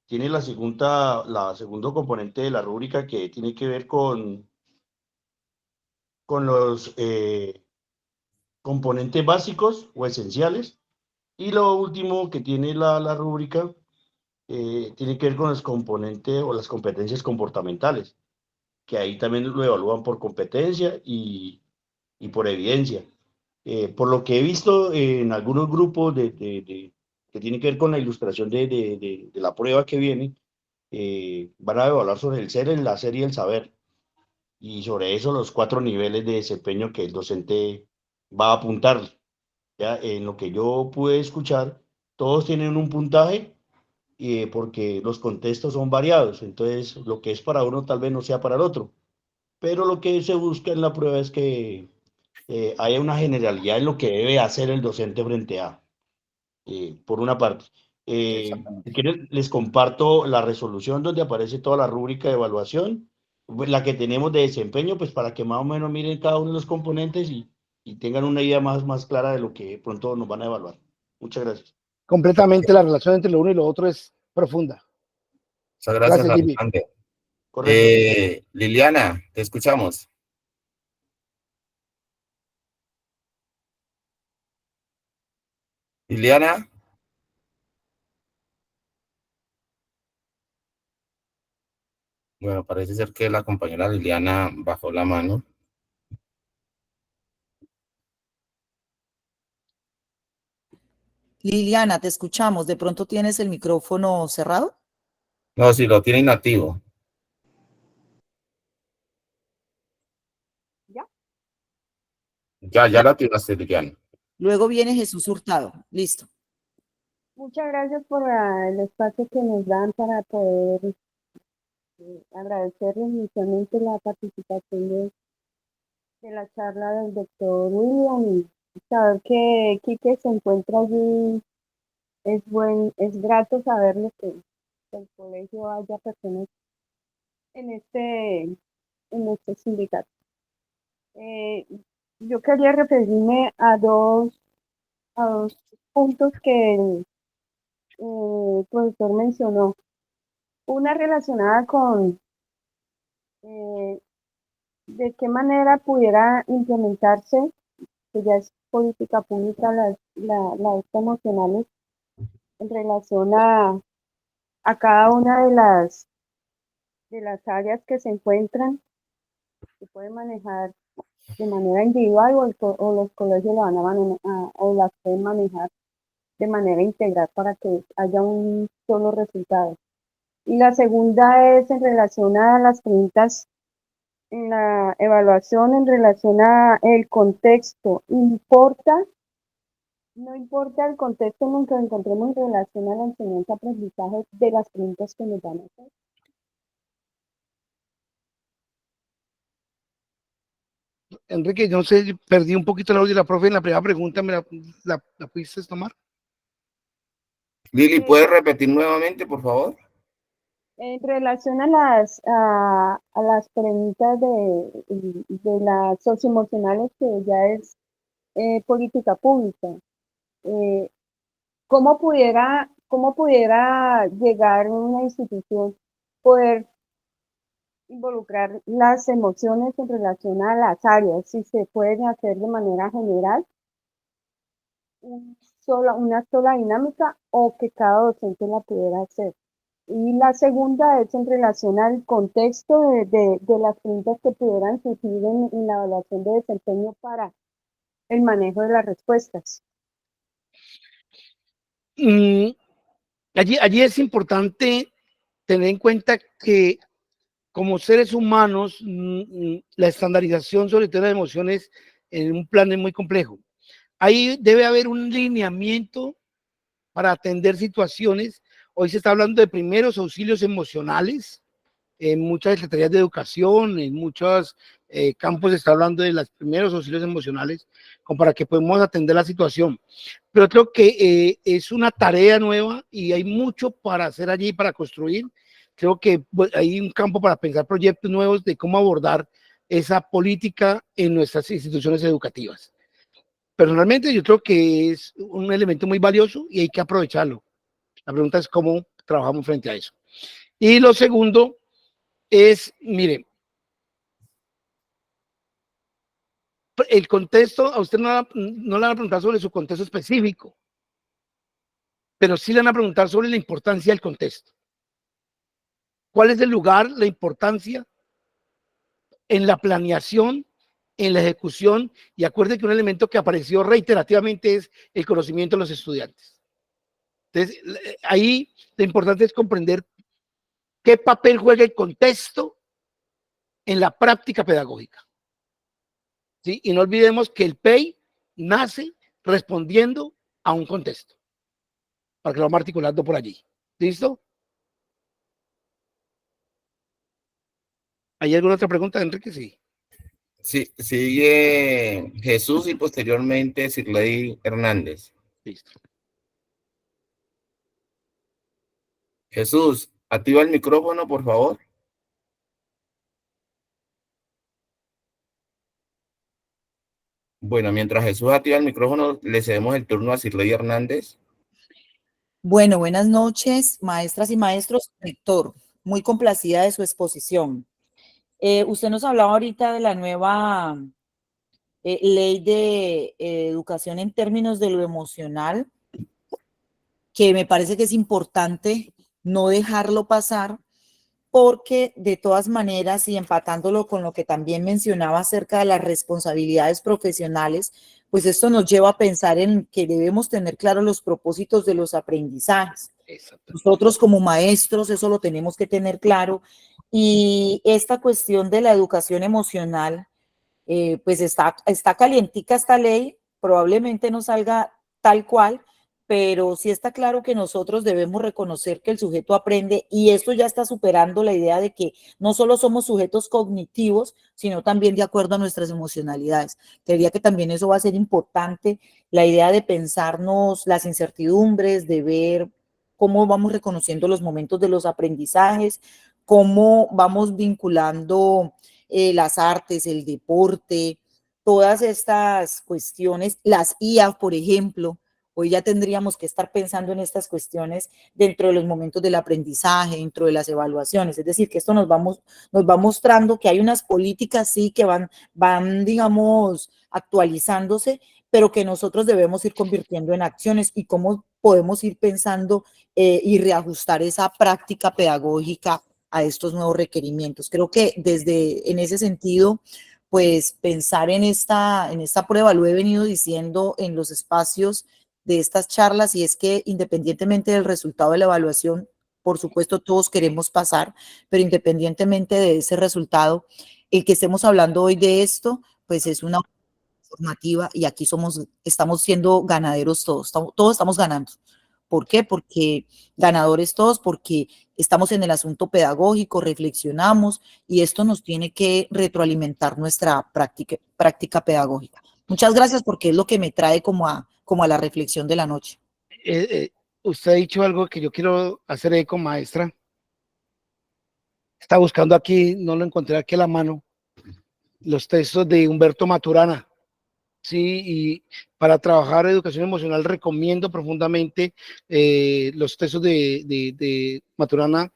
Tiene la segundo componente de la rúbrica que tiene que ver con los componentes básicos o esenciales. Y lo último que tiene la rúbrica tiene que ver con los componentes o las competencias comportamentales, que ahí también lo evalúan por competencia y por evidencia. Por lo que he visto en algunos grupos que tienen que ver con la ilustración de la prueba que viene, van a evaluar sobre el ser, el hacer y el saber. Y sobre eso los 4 niveles de desempeño que el docente va a apuntar. Ya, en lo que yo pude escuchar, todos tienen un puntaje porque los contextos son variados, entonces lo que es para uno tal vez no sea para el otro, pero lo que se busca en la prueba es que haya una generalidad en lo que debe hacer el docente frente a, por una parte. Si Exactamente. quieren, les comparto la resolución donde aparece toda la rúbrica de evaluación, pues, la que tenemos de desempeño, pues para que más o menos miren cada uno de los componentes y tengan una idea más clara de lo que pronto nos van a evaluar. Muchas gracias. Completamente la relación entre lo uno y lo otro es profunda. Muchas gracias, Gracias, Jimmy. Alexander. Correcto. Liliana, te escuchamos. Liliana. Bueno, parece ser que la compañera Liliana bajó la mano. Liliana, te escuchamos. ¿De pronto tienes el micrófono cerrado? No, sí, lo tiene inactivo. Ya la tiraste, Liliana. Luego viene Jesús Hurtado. Listo. Muchas gracias por el espacio que nos dan para poder agradecer inicialmente la participación de la charla del doctor William y saber que Quique se encuentra allí. Es grato saberlo que el colegio haya personas en este sindicato. Yo quería referirme a dos puntos que el profesor mencionó. Una relacionada con de qué manera pudiera implementarse, que ya es política pública, las emocionales en relación a cada una de las áreas que se encuentran, se puede manejar de manera individual o los colegios lo van a manejar, o las pueden manejar de manera integral para que haya un solo resultado. Y la segunda es en relación a las preguntas en la evaluación en relación a el contexto. No importa el contexto en el que encontremos en relación a la enseñanza-aprendizaje de las preguntas que nos van a hacer. Enrique, yo no sé, perdí un poquito el audio de la profe en la primera pregunta, ¿la pudiste tomar? Lili, ¿puedes repetir nuevamente, por favor? En relación a las preguntas de las socioemocionales, que ya es política pública, ¿cómo pudiera llegar una institución poder involucrar las emociones en relación a las áreas? Si se pueden hacer de manera general, una sola dinámica, o que cada docente la pudiera hacer. Y la segunda es en relación al contexto de las preguntas que pudieran surgir en la evaluación de desempeño para el manejo de las respuestas. Allí es importante tener en cuenta que como seres humanos, la estandarización sobre todo de emociones en un plan es muy complejo. Ahí debe haber un lineamiento para atender situaciones. Hoy se está hablando de primeros auxilios emocionales, en muchas secretarías de educación, en muchos campos se está hablando de los primeros auxilios emocionales, como para que podamos atender la situación. Pero creo que es una tarea nueva y hay mucho para hacer allí, para construir. Creo que hay un campo para pensar proyectos nuevos de cómo abordar esa política en nuestras instituciones educativas. Personalmente, yo creo que es un elemento muy valioso y hay que aprovecharlo. La pregunta es cómo trabajamos frente a eso. Y lo segundo es, mire, el contexto, a usted no le van a preguntar sobre su contexto específico, pero sí le van a preguntar sobre la importancia del contexto. ¿Cuál es el lugar, la importancia en la planeación, en la ejecución? Y acuerde que un elemento que apareció reiterativamente es el conocimiento de los estudiantes. Entonces, ahí lo importante es comprender qué papel juega el contexto en la práctica pedagógica. ¿Sí? Y no olvidemos que el PEI nace respondiendo a un contexto, para que lo vamos articulando por allí. ¿Listo? ¿Hay alguna otra pregunta, Enrique? Sí. Sí, sigue Jesús y posteriormente Sirley Hernández. Listo. Jesús, activa el micrófono, por favor. Bueno, mientras Jesús activa el micrófono, le cedemos el turno a Sirley Hernández. Bueno, buenas noches, maestras y maestros. Rector, muy complacida de su exposición. Usted nos hablaba ahorita de la nueva ley de educación en términos de lo emocional, que me parece que es importante no dejarlo pasar, porque de todas maneras, y empatándolo con lo que también mencionaba acerca de las responsabilidades profesionales, pues esto nos lleva a pensar en que debemos tener claros los propósitos de los aprendizajes. Nosotros como maestros eso lo tenemos que tener claro, y esta cuestión de la educación emocional, pues está calientica esta ley, probablemente no salga tal cual, pero sí está claro que nosotros debemos reconocer que el sujeto aprende, y esto ya está superando la idea de que no solo somos sujetos cognitivos, sino también de acuerdo a nuestras emocionalidades. Creería que también eso va a ser importante, la idea de pensarnos las incertidumbres, de ver cómo vamos reconociendo los momentos de los aprendizajes, cómo vamos vinculando las artes, el deporte, todas estas cuestiones, las IA, por ejemplo. Hoy ya tendríamos que estar pensando en estas cuestiones dentro de los momentos del aprendizaje, dentro de las evaluaciones. Es decir, que esto nos va mostrando que hay unas políticas, sí, que van, digamos, actualizándose, pero que nosotros debemos ir convirtiendo en acciones, y cómo podemos ir pensando y reajustar esa práctica pedagógica a estos nuevos requerimientos. Creo que en ese sentido, pues pensar en esta prueba, lo he venido diciendo en los espacios de estas charlas, y es que independientemente del resultado de la evaluación, por supuesto todos queremos pasar, pero independientemente de ese resultado, el que estemos hablando hoy de esto, pues es una formativa, y aquí estamos siendo ganaderos todos estamos ganando. ¿Por qué? Porque ganadores todos, porque estamos en el asunto pedagógico, reflexionamos, y esto nos tiene que retroalimentar nuestra práctica pedagógica. Muchas gracias, porque es lo que me trae como a la reflexión de la noche. Usted ha dicho algo que yo quiero hacer eco, maestra. Está buscando aquí, no lo encontré aquí a la mano, los textos de Humberto Maturana. Sí, y para trabajar educación emocional recomiendo profundamente los textos de Maturana.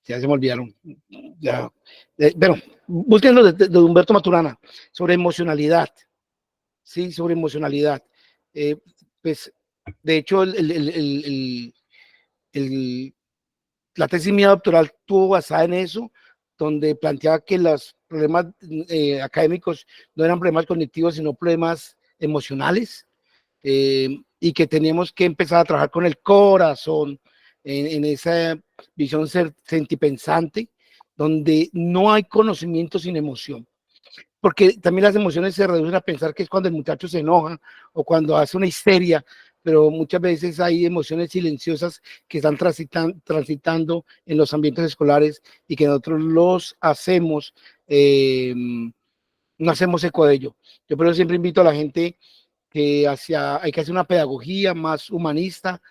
Ya se me olvidaron. Ya, bueno, busquen los de Humberto Maturana sobre emocionalidad. Sí, sobre emocionalidad. Pues, de hecho, la tesis mía doctoral estuvo basada en eso, donde planteaba que los problemas académicos no eran problemas cognitivos, sino problemas emocionales, y que teníamos que empezar a trabajar con el corazón en esa visión sentipensante, donde no hay conocimiento sin emoción. Porque también las emociones se reducen a pensar que es cuando el muchacho se enoja o cuando hace una histeria, pero muchas veces hay emociones silenciosas que están transitando en los ambientes escolares, y que nosotros los hacemos, no hacemos eco de ello. Yo por eso siempre invito a la gente que hay que hacer una pedagogía más humanista,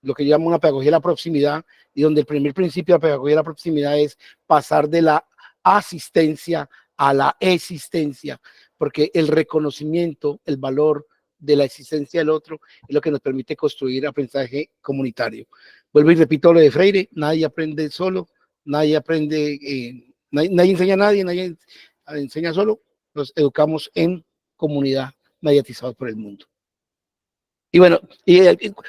lo que yo llamo una pedagogía de la proximidad, y donde el primer principio de la pedagogía de la proximidad es pasar de la asistencia a la existencia, porque el reconocimiento, el valor de la existencia del otro es lo que nos permite construir aprendizaje comunitario. Vuelvo y repito lo de Freire: nadie aprende solo, nadie aprende, nadie enseña a nadie, nadie enseña solo, nos educamos en comunidad, mediatizados por el mundo. Y bueno,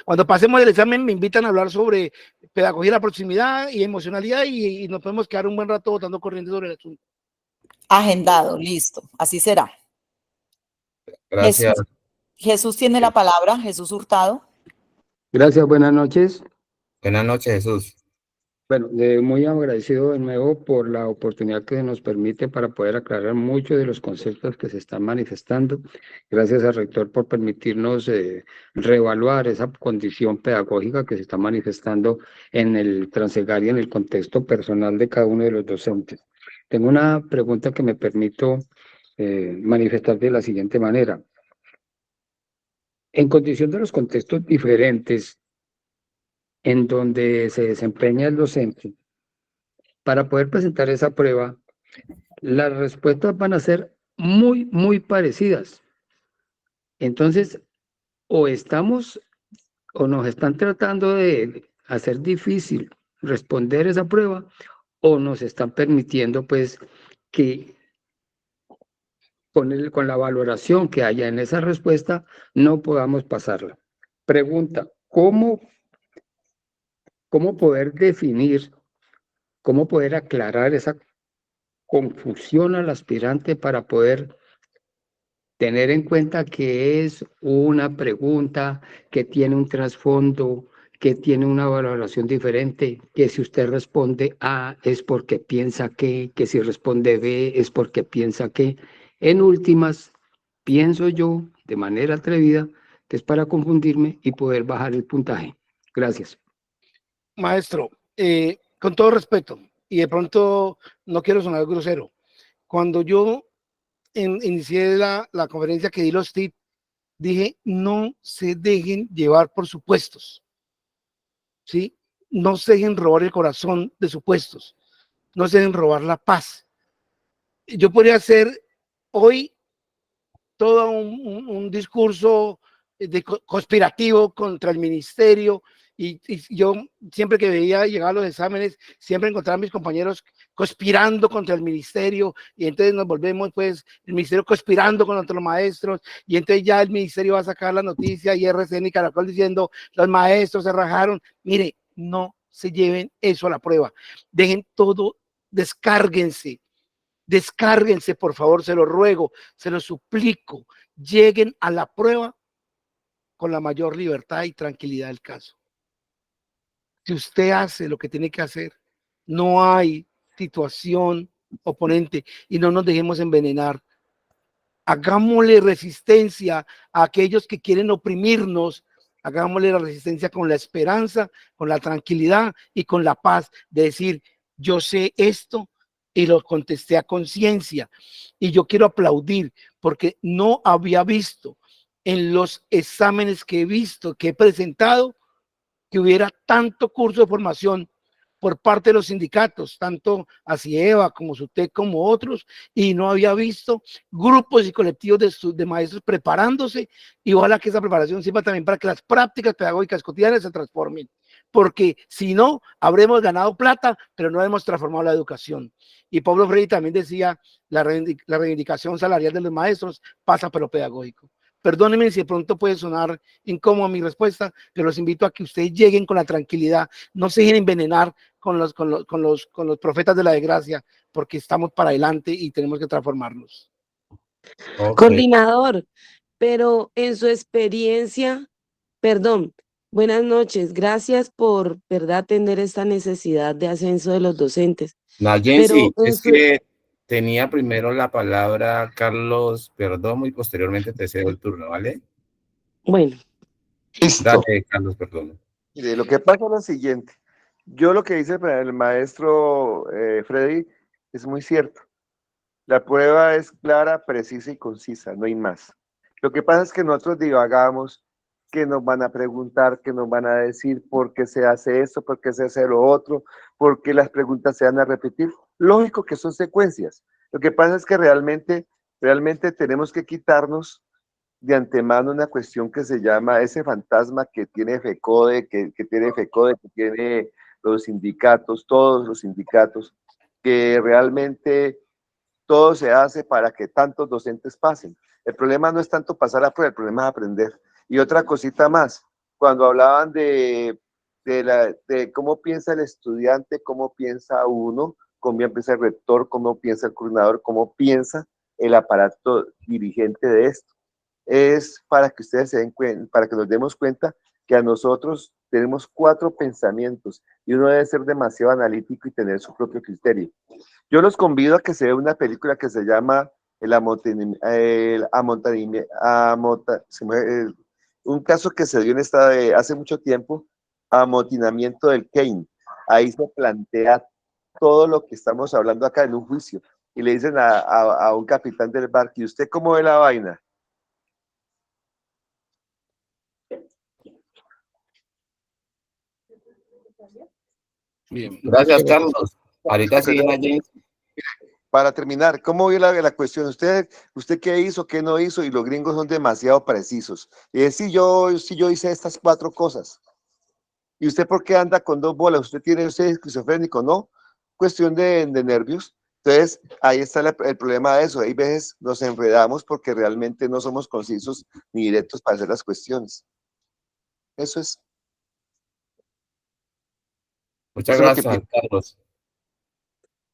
cuando pasemos el examen me invitan a hablar sobre pedagogía de la proximidad y emocionalidad, y nos podemos quedar un buen rato botando corriente sobre el asunto. Agendado, listo, así será. Gracias. Jesús tiene la palabra, Jesús Hurtado. Gracias, buenas noches. Buenas noches, Jesús. Bueno, muy agradecido de nuevo por la oportunidad que nos permite para poder aclarar muchos de los conceptos que se están manifestando. Gracias al rector por permitirnos reevaluar esa condición pedagógica que se está manifestando en el Transegar y en el contexto personal de cada uno de los docentes. Tengo una pregunta que me permito manifestar de la siguiente manera. En condición de los contextos diferentes en donde se desempeña el docente, para poder presentar esa prueba, las respuestas van a ser muy parecidas. Entonces, o estamos o nos están tratando de hacer difícil responder esa prueba, o nos están permitiendo pues que con la valoración que haya en esa respuesta no podamos pasarla. Pregunta, ¿cómo poder definir, cómo poder aclarar esa confusión al aspirante para poder tener en cuenta que es una pregunta que tiene un trasfondo, que tiene una valoración diferente, que si usted responde A es porque piensa que si responde B es porque piensa que? En últimas, pienso yo, de manera atrevida, que es para confundirme y poder bajar el puntaje. Gracias. Maestro, con todo respeto, y de pronto no quiero sonar grosero, cuando yo inicié la conferencia que di los tips, dije, no se dejen llevar por supuestos, ¿sí? No se dejen robar el corazón de supuestos, no se dejen robar la paz. Yo podría hacer hoy todo un discurso conspirativo contra el ministerio, y yo siempre que veía llegar a los exámenes, siempre encontraba a mis compañeros conspirando contra el ministerio, y entonces nos volvemos pues el ministerio conspirando contra los maestros, y entonces ya el ministerio va a sacar la noticia y RCN y Caracol diciendo los maestros se rajaron. Mire, no se lleven eso a la prueba, dejen todo, descárguense, por favor, se lo ruego, se lo suplico, lleguen a la prueba con la mayor libertad y tranquilidad del caso. Si usted hace lo que tiene que hacer, no hay situación oponente, y no nos dejemos envenenar. Hagámosle resistencia a aquellos que quieren oprimirnos, hagámosle la resistencia con la esperanza, con la tranquilidad y con la paz de decir, yo sé esto y lo contesté a conciencia. Y yo quiero aplaudir porque no había visto en los exámenes que he visto, que he presentado, que hubiera tanto curso de formación por parte de los sindicatos, tanto ACIEVA como SUTEC como otros, y no había visto grupos y colectivos de maestros preparándose, y ojalá que esa preparación sirva también para que las prácticas pedagógicas cotidianas se transformen, porque si no, habremos ganado plata, pero no hemos transformado la educación. Y Pablo Freire también decía, la reivindicación salarial de los maestros pasa por lo pedagógico. Perdónenme si de pronto puede sonar incómoda mi respuesta, pero los invito a que ustedes lleguen con la tranquilidad, no se dejen envenenar con los profetas de la desgracia, porque estamos para adelante y tenemos que transformarnos. Okay. Coordinador, pero en su experiencia, perdón, buenas noches, gracias por, ¿verdad?, tener esta necesidad de ascenso de los docentes. Nayensi, es que tenía primero la palabra Carlos Perdomo y posteriormente te cedo el turno, ¿vale? Bueno. Listo. Dale, Carlos Perdomo. Mire, lo que pasa es lo siguiente. Yo lo que dice el maestro Freddy es muy cierto. La prueba es clara, precisa y concisa, no hay más. Lo que pasa es que nosotros divagamos, que nos van a preguntar, que nos van a decir por qué se hace esto, por qué se hace lo otro, por qué las preguntas se van a repetir. Lógico que son secuencias. Lo que pasa es que realmente tenemos que quitarnos de antemano una cuestión que se llama ese fantasma que tiene FECODE, que tiene los sindicatos, todos los sindicatos, que realmente todo se hace para que tantos docentes pasen. El problema no es tanto pasar la prueba, el problema es aprender. Y otra cosita más, cuando hablaban de cómo piensa el estudiante, cómo piensa uno, cómo piensa el rector, cómo piensa el coordinador, cómo piensa el aparato dirigente de esto. Es para que ustedes se den cuenta, para que nos demos cuenta que a nosotros tenemos 4 pensamientos y uno debe ser demasiado analítico y tener su propio criterio. Yo los convido a que se vea una película que se llama un caso que se dio en hace mucho tiempo, amotinamiento del Kane. Ahí se plantea todo lo que estamos hablando acá en un juicio y le dicen a un capitán del barco, ¿y usted cómo ve la vaina? Bien. Gracias, Carlos. Ahorita sí, James. Para terminar, ¿cómo vio la cuestión? ¿Usted qué hizo, qué no hizo? Y los gringos son demasiado precisos. Y es si yo hice estas 4 cosas. ¿Y usted por qué anda con 2 bolas? ¿Usted es esquizofrénico? No, cuestión de nervios. Entonces, ahí está el problema de eso. Hay veces nos enredamos porque realmente no somos concisos ni directos para hacer las cuestiones. Eso es. Muchas Eso es lo que gracias, pienso. Carlos.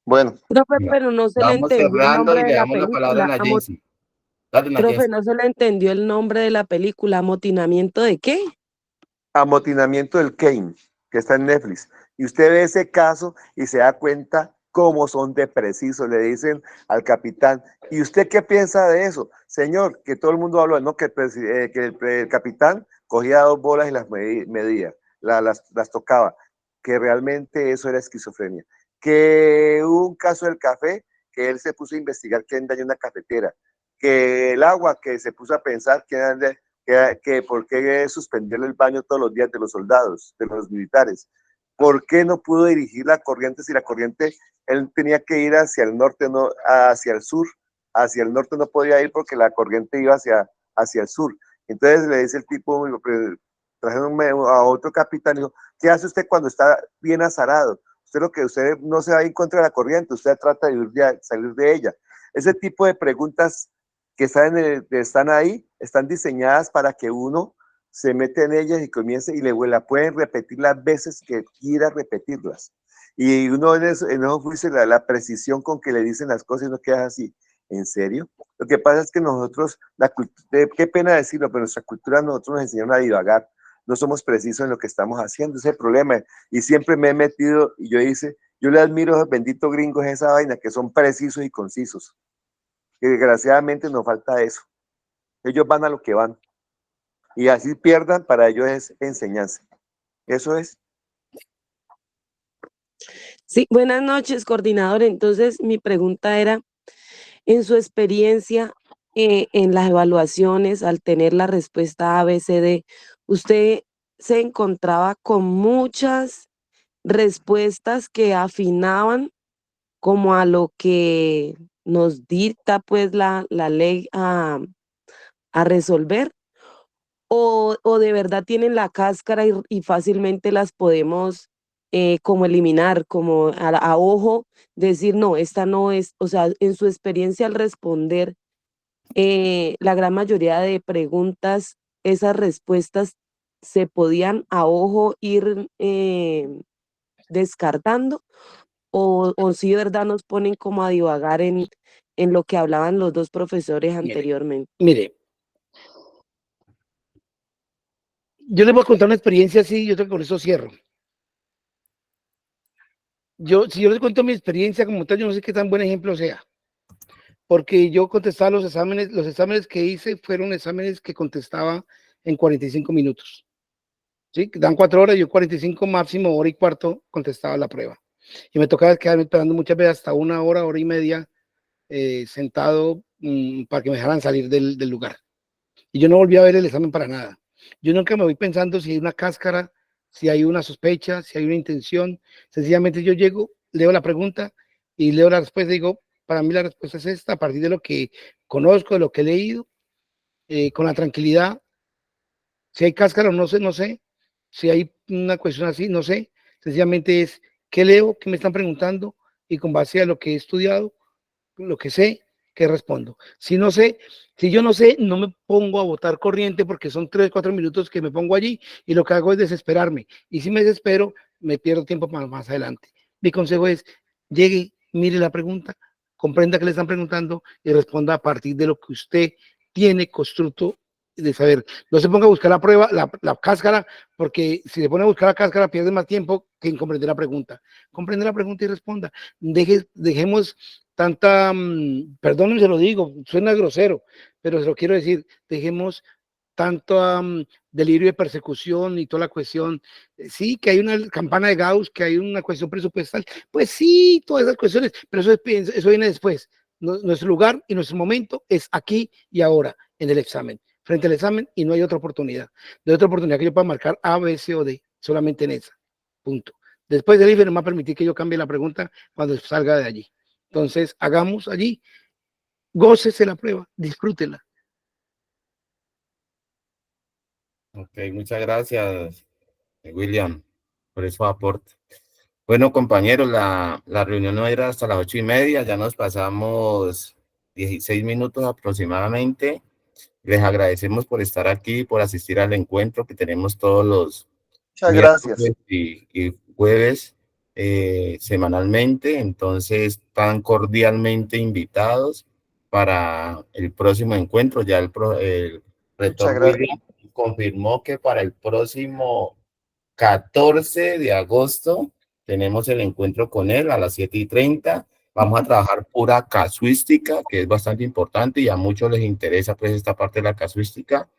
Bueno, Profe, Mira, pero no se le vamos entendió el cerrando nombre y de le la damos la palabra a película. Nayensi. Dale, Profe, Nayensi. no se le entendió el nombre de la película. ¿Amotinamiento de qué? amotinamiento del Kane, que está en Netflix. Y usted ve ese caso y se da cuenta cómo son de precisos, le dicen al capitán. ¿Y usted qué piensa de eso? Señor, que todo el mundo habla, ¿no? Que el capitán cogía 2 bolas y las medía, las tocaba, que realmente eso era esquizofrenia. Que hubo un caso del café, que él se puso a investigar quién dañó una cafetera. Que el agua, que se puso a pensar que por qué suspenderle el baño todos los días de los soldados, de los militares. ¿Por qué no pudo dirigir la corriente si la corriente, él tenía que ir hacia el norte, no hacia el sur? Hacia el norte no podía ir porque la corriente iba hacia el sur. Entonces le dice el tipo, trajeron a otro capitán y dijo, ¿qué hace usted cuando está bien azarado? Usted no se va a ir en contra de la corriente, usted trata de salir de ella. Ese tipo de preguntas que están ahí, están diseñadas para que uno se mete en ellas y comience y la pueden repetir las veces que quiera repetirlas. Y uno en esos juicios, la precisión con que le dicen las cosas y no queda así. ¿En serio? Lo que pasa es que nosotros, qué pena decirlo, pero nuestra cultura nosotros nos enseñaron a divagar. No somos precisos en lo que estamos haciendo, ese es el problema. Y siempre me he metido, y yo le admiro a los benditos gringos esa vaina, que son precisos y concisos. Que desgraciadamente nos falta eso. Ellos van a lo que van. Y así pierdan, para ellos es enseñanza. Eso es. Sí, buenas noches, coordinador. Entonces, mi pregunta era, en su experiencia en las evaluaciones, al tener la respuesta A, B, C, D, ¿usted se encontraba con muchas respuestas que afinaban como a lo que nos dicta pues la ley a resolver? ¿O de verdad tienen la cáscara y fácilmente las podemos como eliminar, como a ojo, decir, no, esta no es, o sea, en su experiencia al responder la gran mayoría de preguntas, esas respuestas se podían a ojo ir descartando? ¿O si de verdad nos ponen como a divagar en lo que hablaban los 2 profesores anteriormente? Mire, yo les voy a contar una experiencia así, yo creo que con eso cierro. Si yo les cuento mi experiencia como tal, yo no sé qué tan buen ejemplo sea, porque yo contestaba los exámenes que hice fueron exámenes que contestaba en 45 minutos. ¿Sí? Dan 4 horas, yo 45 máximo, hora y cuarto contestaba la prueba. Y me tocaba quedarme esperando muchas veces hasta 1 hora, hora y media sentado para que me dejaran salir del lugar. Y yo no volví a ver el examen para nada. Yo nunca me voy pensando si hay una cáscara, si hay una sospecha, si hay una intención. Sencillamente yo llego, leo la pregunta y leo la respuesta y digo, para mí la respuesta es esta, a partir de lo que conozco, de lo que he leído, con la tranquilidad. Si hay cáscara, no sé, no sé. Si hay una cuestión así, no sé. Sencillamente es qué leo, qué me están preguntando y con base a lo que he estudiado, lo que sé, qué respondo. Si no sé, si yo no sé, no me pongo a votar corriente porque son 3, 4 minutos que me pongo allí y lo que hago es desesperarme. Y si me desespero, me pierdo tiempo para más adelante. Mi consejo es, llegue, mire la pregunta, comprenda que le están preguntando y responda a partir de lo que usted tiene constructo de saber. No se ponga a buscar la prueba, la cáscara, porque si se pone a buscar la cáscara pierde más tiempo que en comprender la pregunta. Comprende la pregunta y responda. Dejemos tanta, perdónenme, se lo digo, suena grosero, pero se lo quiero decir, dejemos tanto delirio de persecución y toda la cuestión. Sí, que hay una campana de Gauss, que hay una cuestión presupuestal, pues sí, todas esas cuestiones, pero eso viene después. Nuestro lugar y nuestro momento es aquí y ahora, en el examen, frente al examen, y no hay otra oportunidad. No hay otra oportunidad que yo pueda marcar A, B, C o D, solamente en esa, punto. Después del IFE no me va a permitir que yo cambie la pregunta cuando salga de allí. Entonces, hagamos allí, gócese la prueba, disfrútela. Ok, muchas gracias, William, por su aporte. Bueno, compañeros, la reunión no era hasta las 8:30, ya nos pasamos 16 minutos aproximadamente. Les agradecemos por estar aquí, por asistir al encuentro que tenemos todos los Muchas gracias. miércoles y jueves semanalmente. Entonces, están cordialmente invitados para el próximo encuentro. Ya el rector William confirmó que para el próximo 14 de agosto tenemos el encuentro con él a las 7:30. Vamos a trabajar pura casuística, que es bastante importante y a muchos les interesa pues esta parte de la casuística.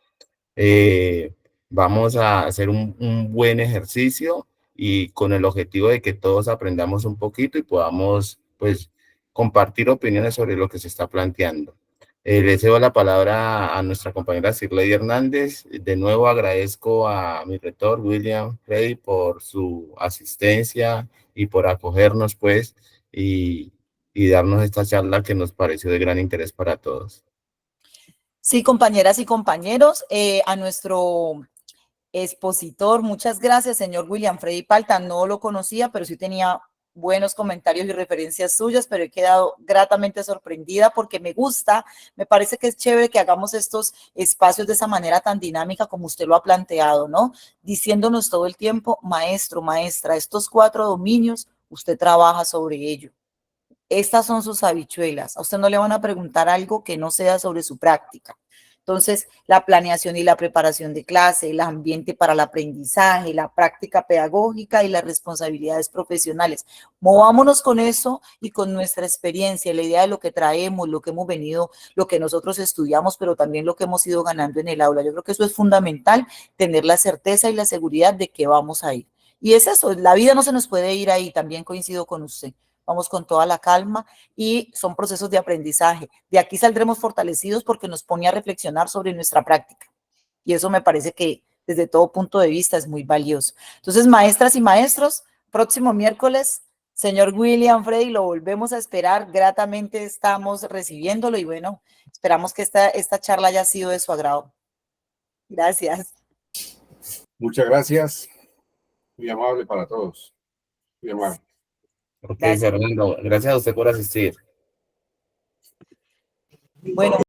Vamos a hacer un buen ejercicio y con el objetivo de que todos aprendamos un poquito y podamos pues compartir opiniones sobre lo que se está planteando. Le cedo la palabra a nuestra compañera Sirley Hernández. De nuevo agradezco a mi rector William Frey por su asistencia y por acogernos pues y darnos esta charla que nos pareció de gran interés para todos. Sí, compañeras y compañeros, a nuestro expositor, muchas gracias, señor William Freddy Palta. No lo conocía, pero sí tenía buenos comentarios y referencias suyas, pero he quedado gratamente sorprendida porque me gusta, me parece que es chévere que hagamos estos espacios de esa manera tan dinámica como usted lo ha planteado, ¿no? Diciéndonos todo el tiempo, maestro, maestra, estos 4 dominios, usted trabaja sobre ello. Estas son sus habichuelas. A usted no le van a preguntar algo que no sea sobre su práctica. Entonces, la planeación y la preparación de clase, el ambiente para el aprendizaje, la práctica pedagógica y las responsabilidades profesionales. Movámonos con eso y con nuestra experiencia, la idea de lo que traemos, lo que hemos venido, lo que nosotros estudiamos, pero también lo que hemos ido ganando en el aula. Yo creo que eso es fundamental, tener la certeza y la seguridad de que vamos a ir. Y es eso, la vida no se nos puede ir ahí, también coincido con usted. Vamos con toda la calma y son procesos de aprendizaje. De aquí saldremos fortalecidos porque nos pone a reflexionar sobre nuestra práctica. Y eso me parece que desde todo punto de vista es muy valioso. Entonces, maestras y maestros, próximo miércoles, señor William Freddy, lo volvemos a esperar. Gratamente estamos recibiéndolo y bueno, esperamos que esta charla haya sido de su agrado. Gracias. Muchas gracias. Muy amable para todos. Muy amable. Ok, Fernando, gracias a usted por asistir. Bueno.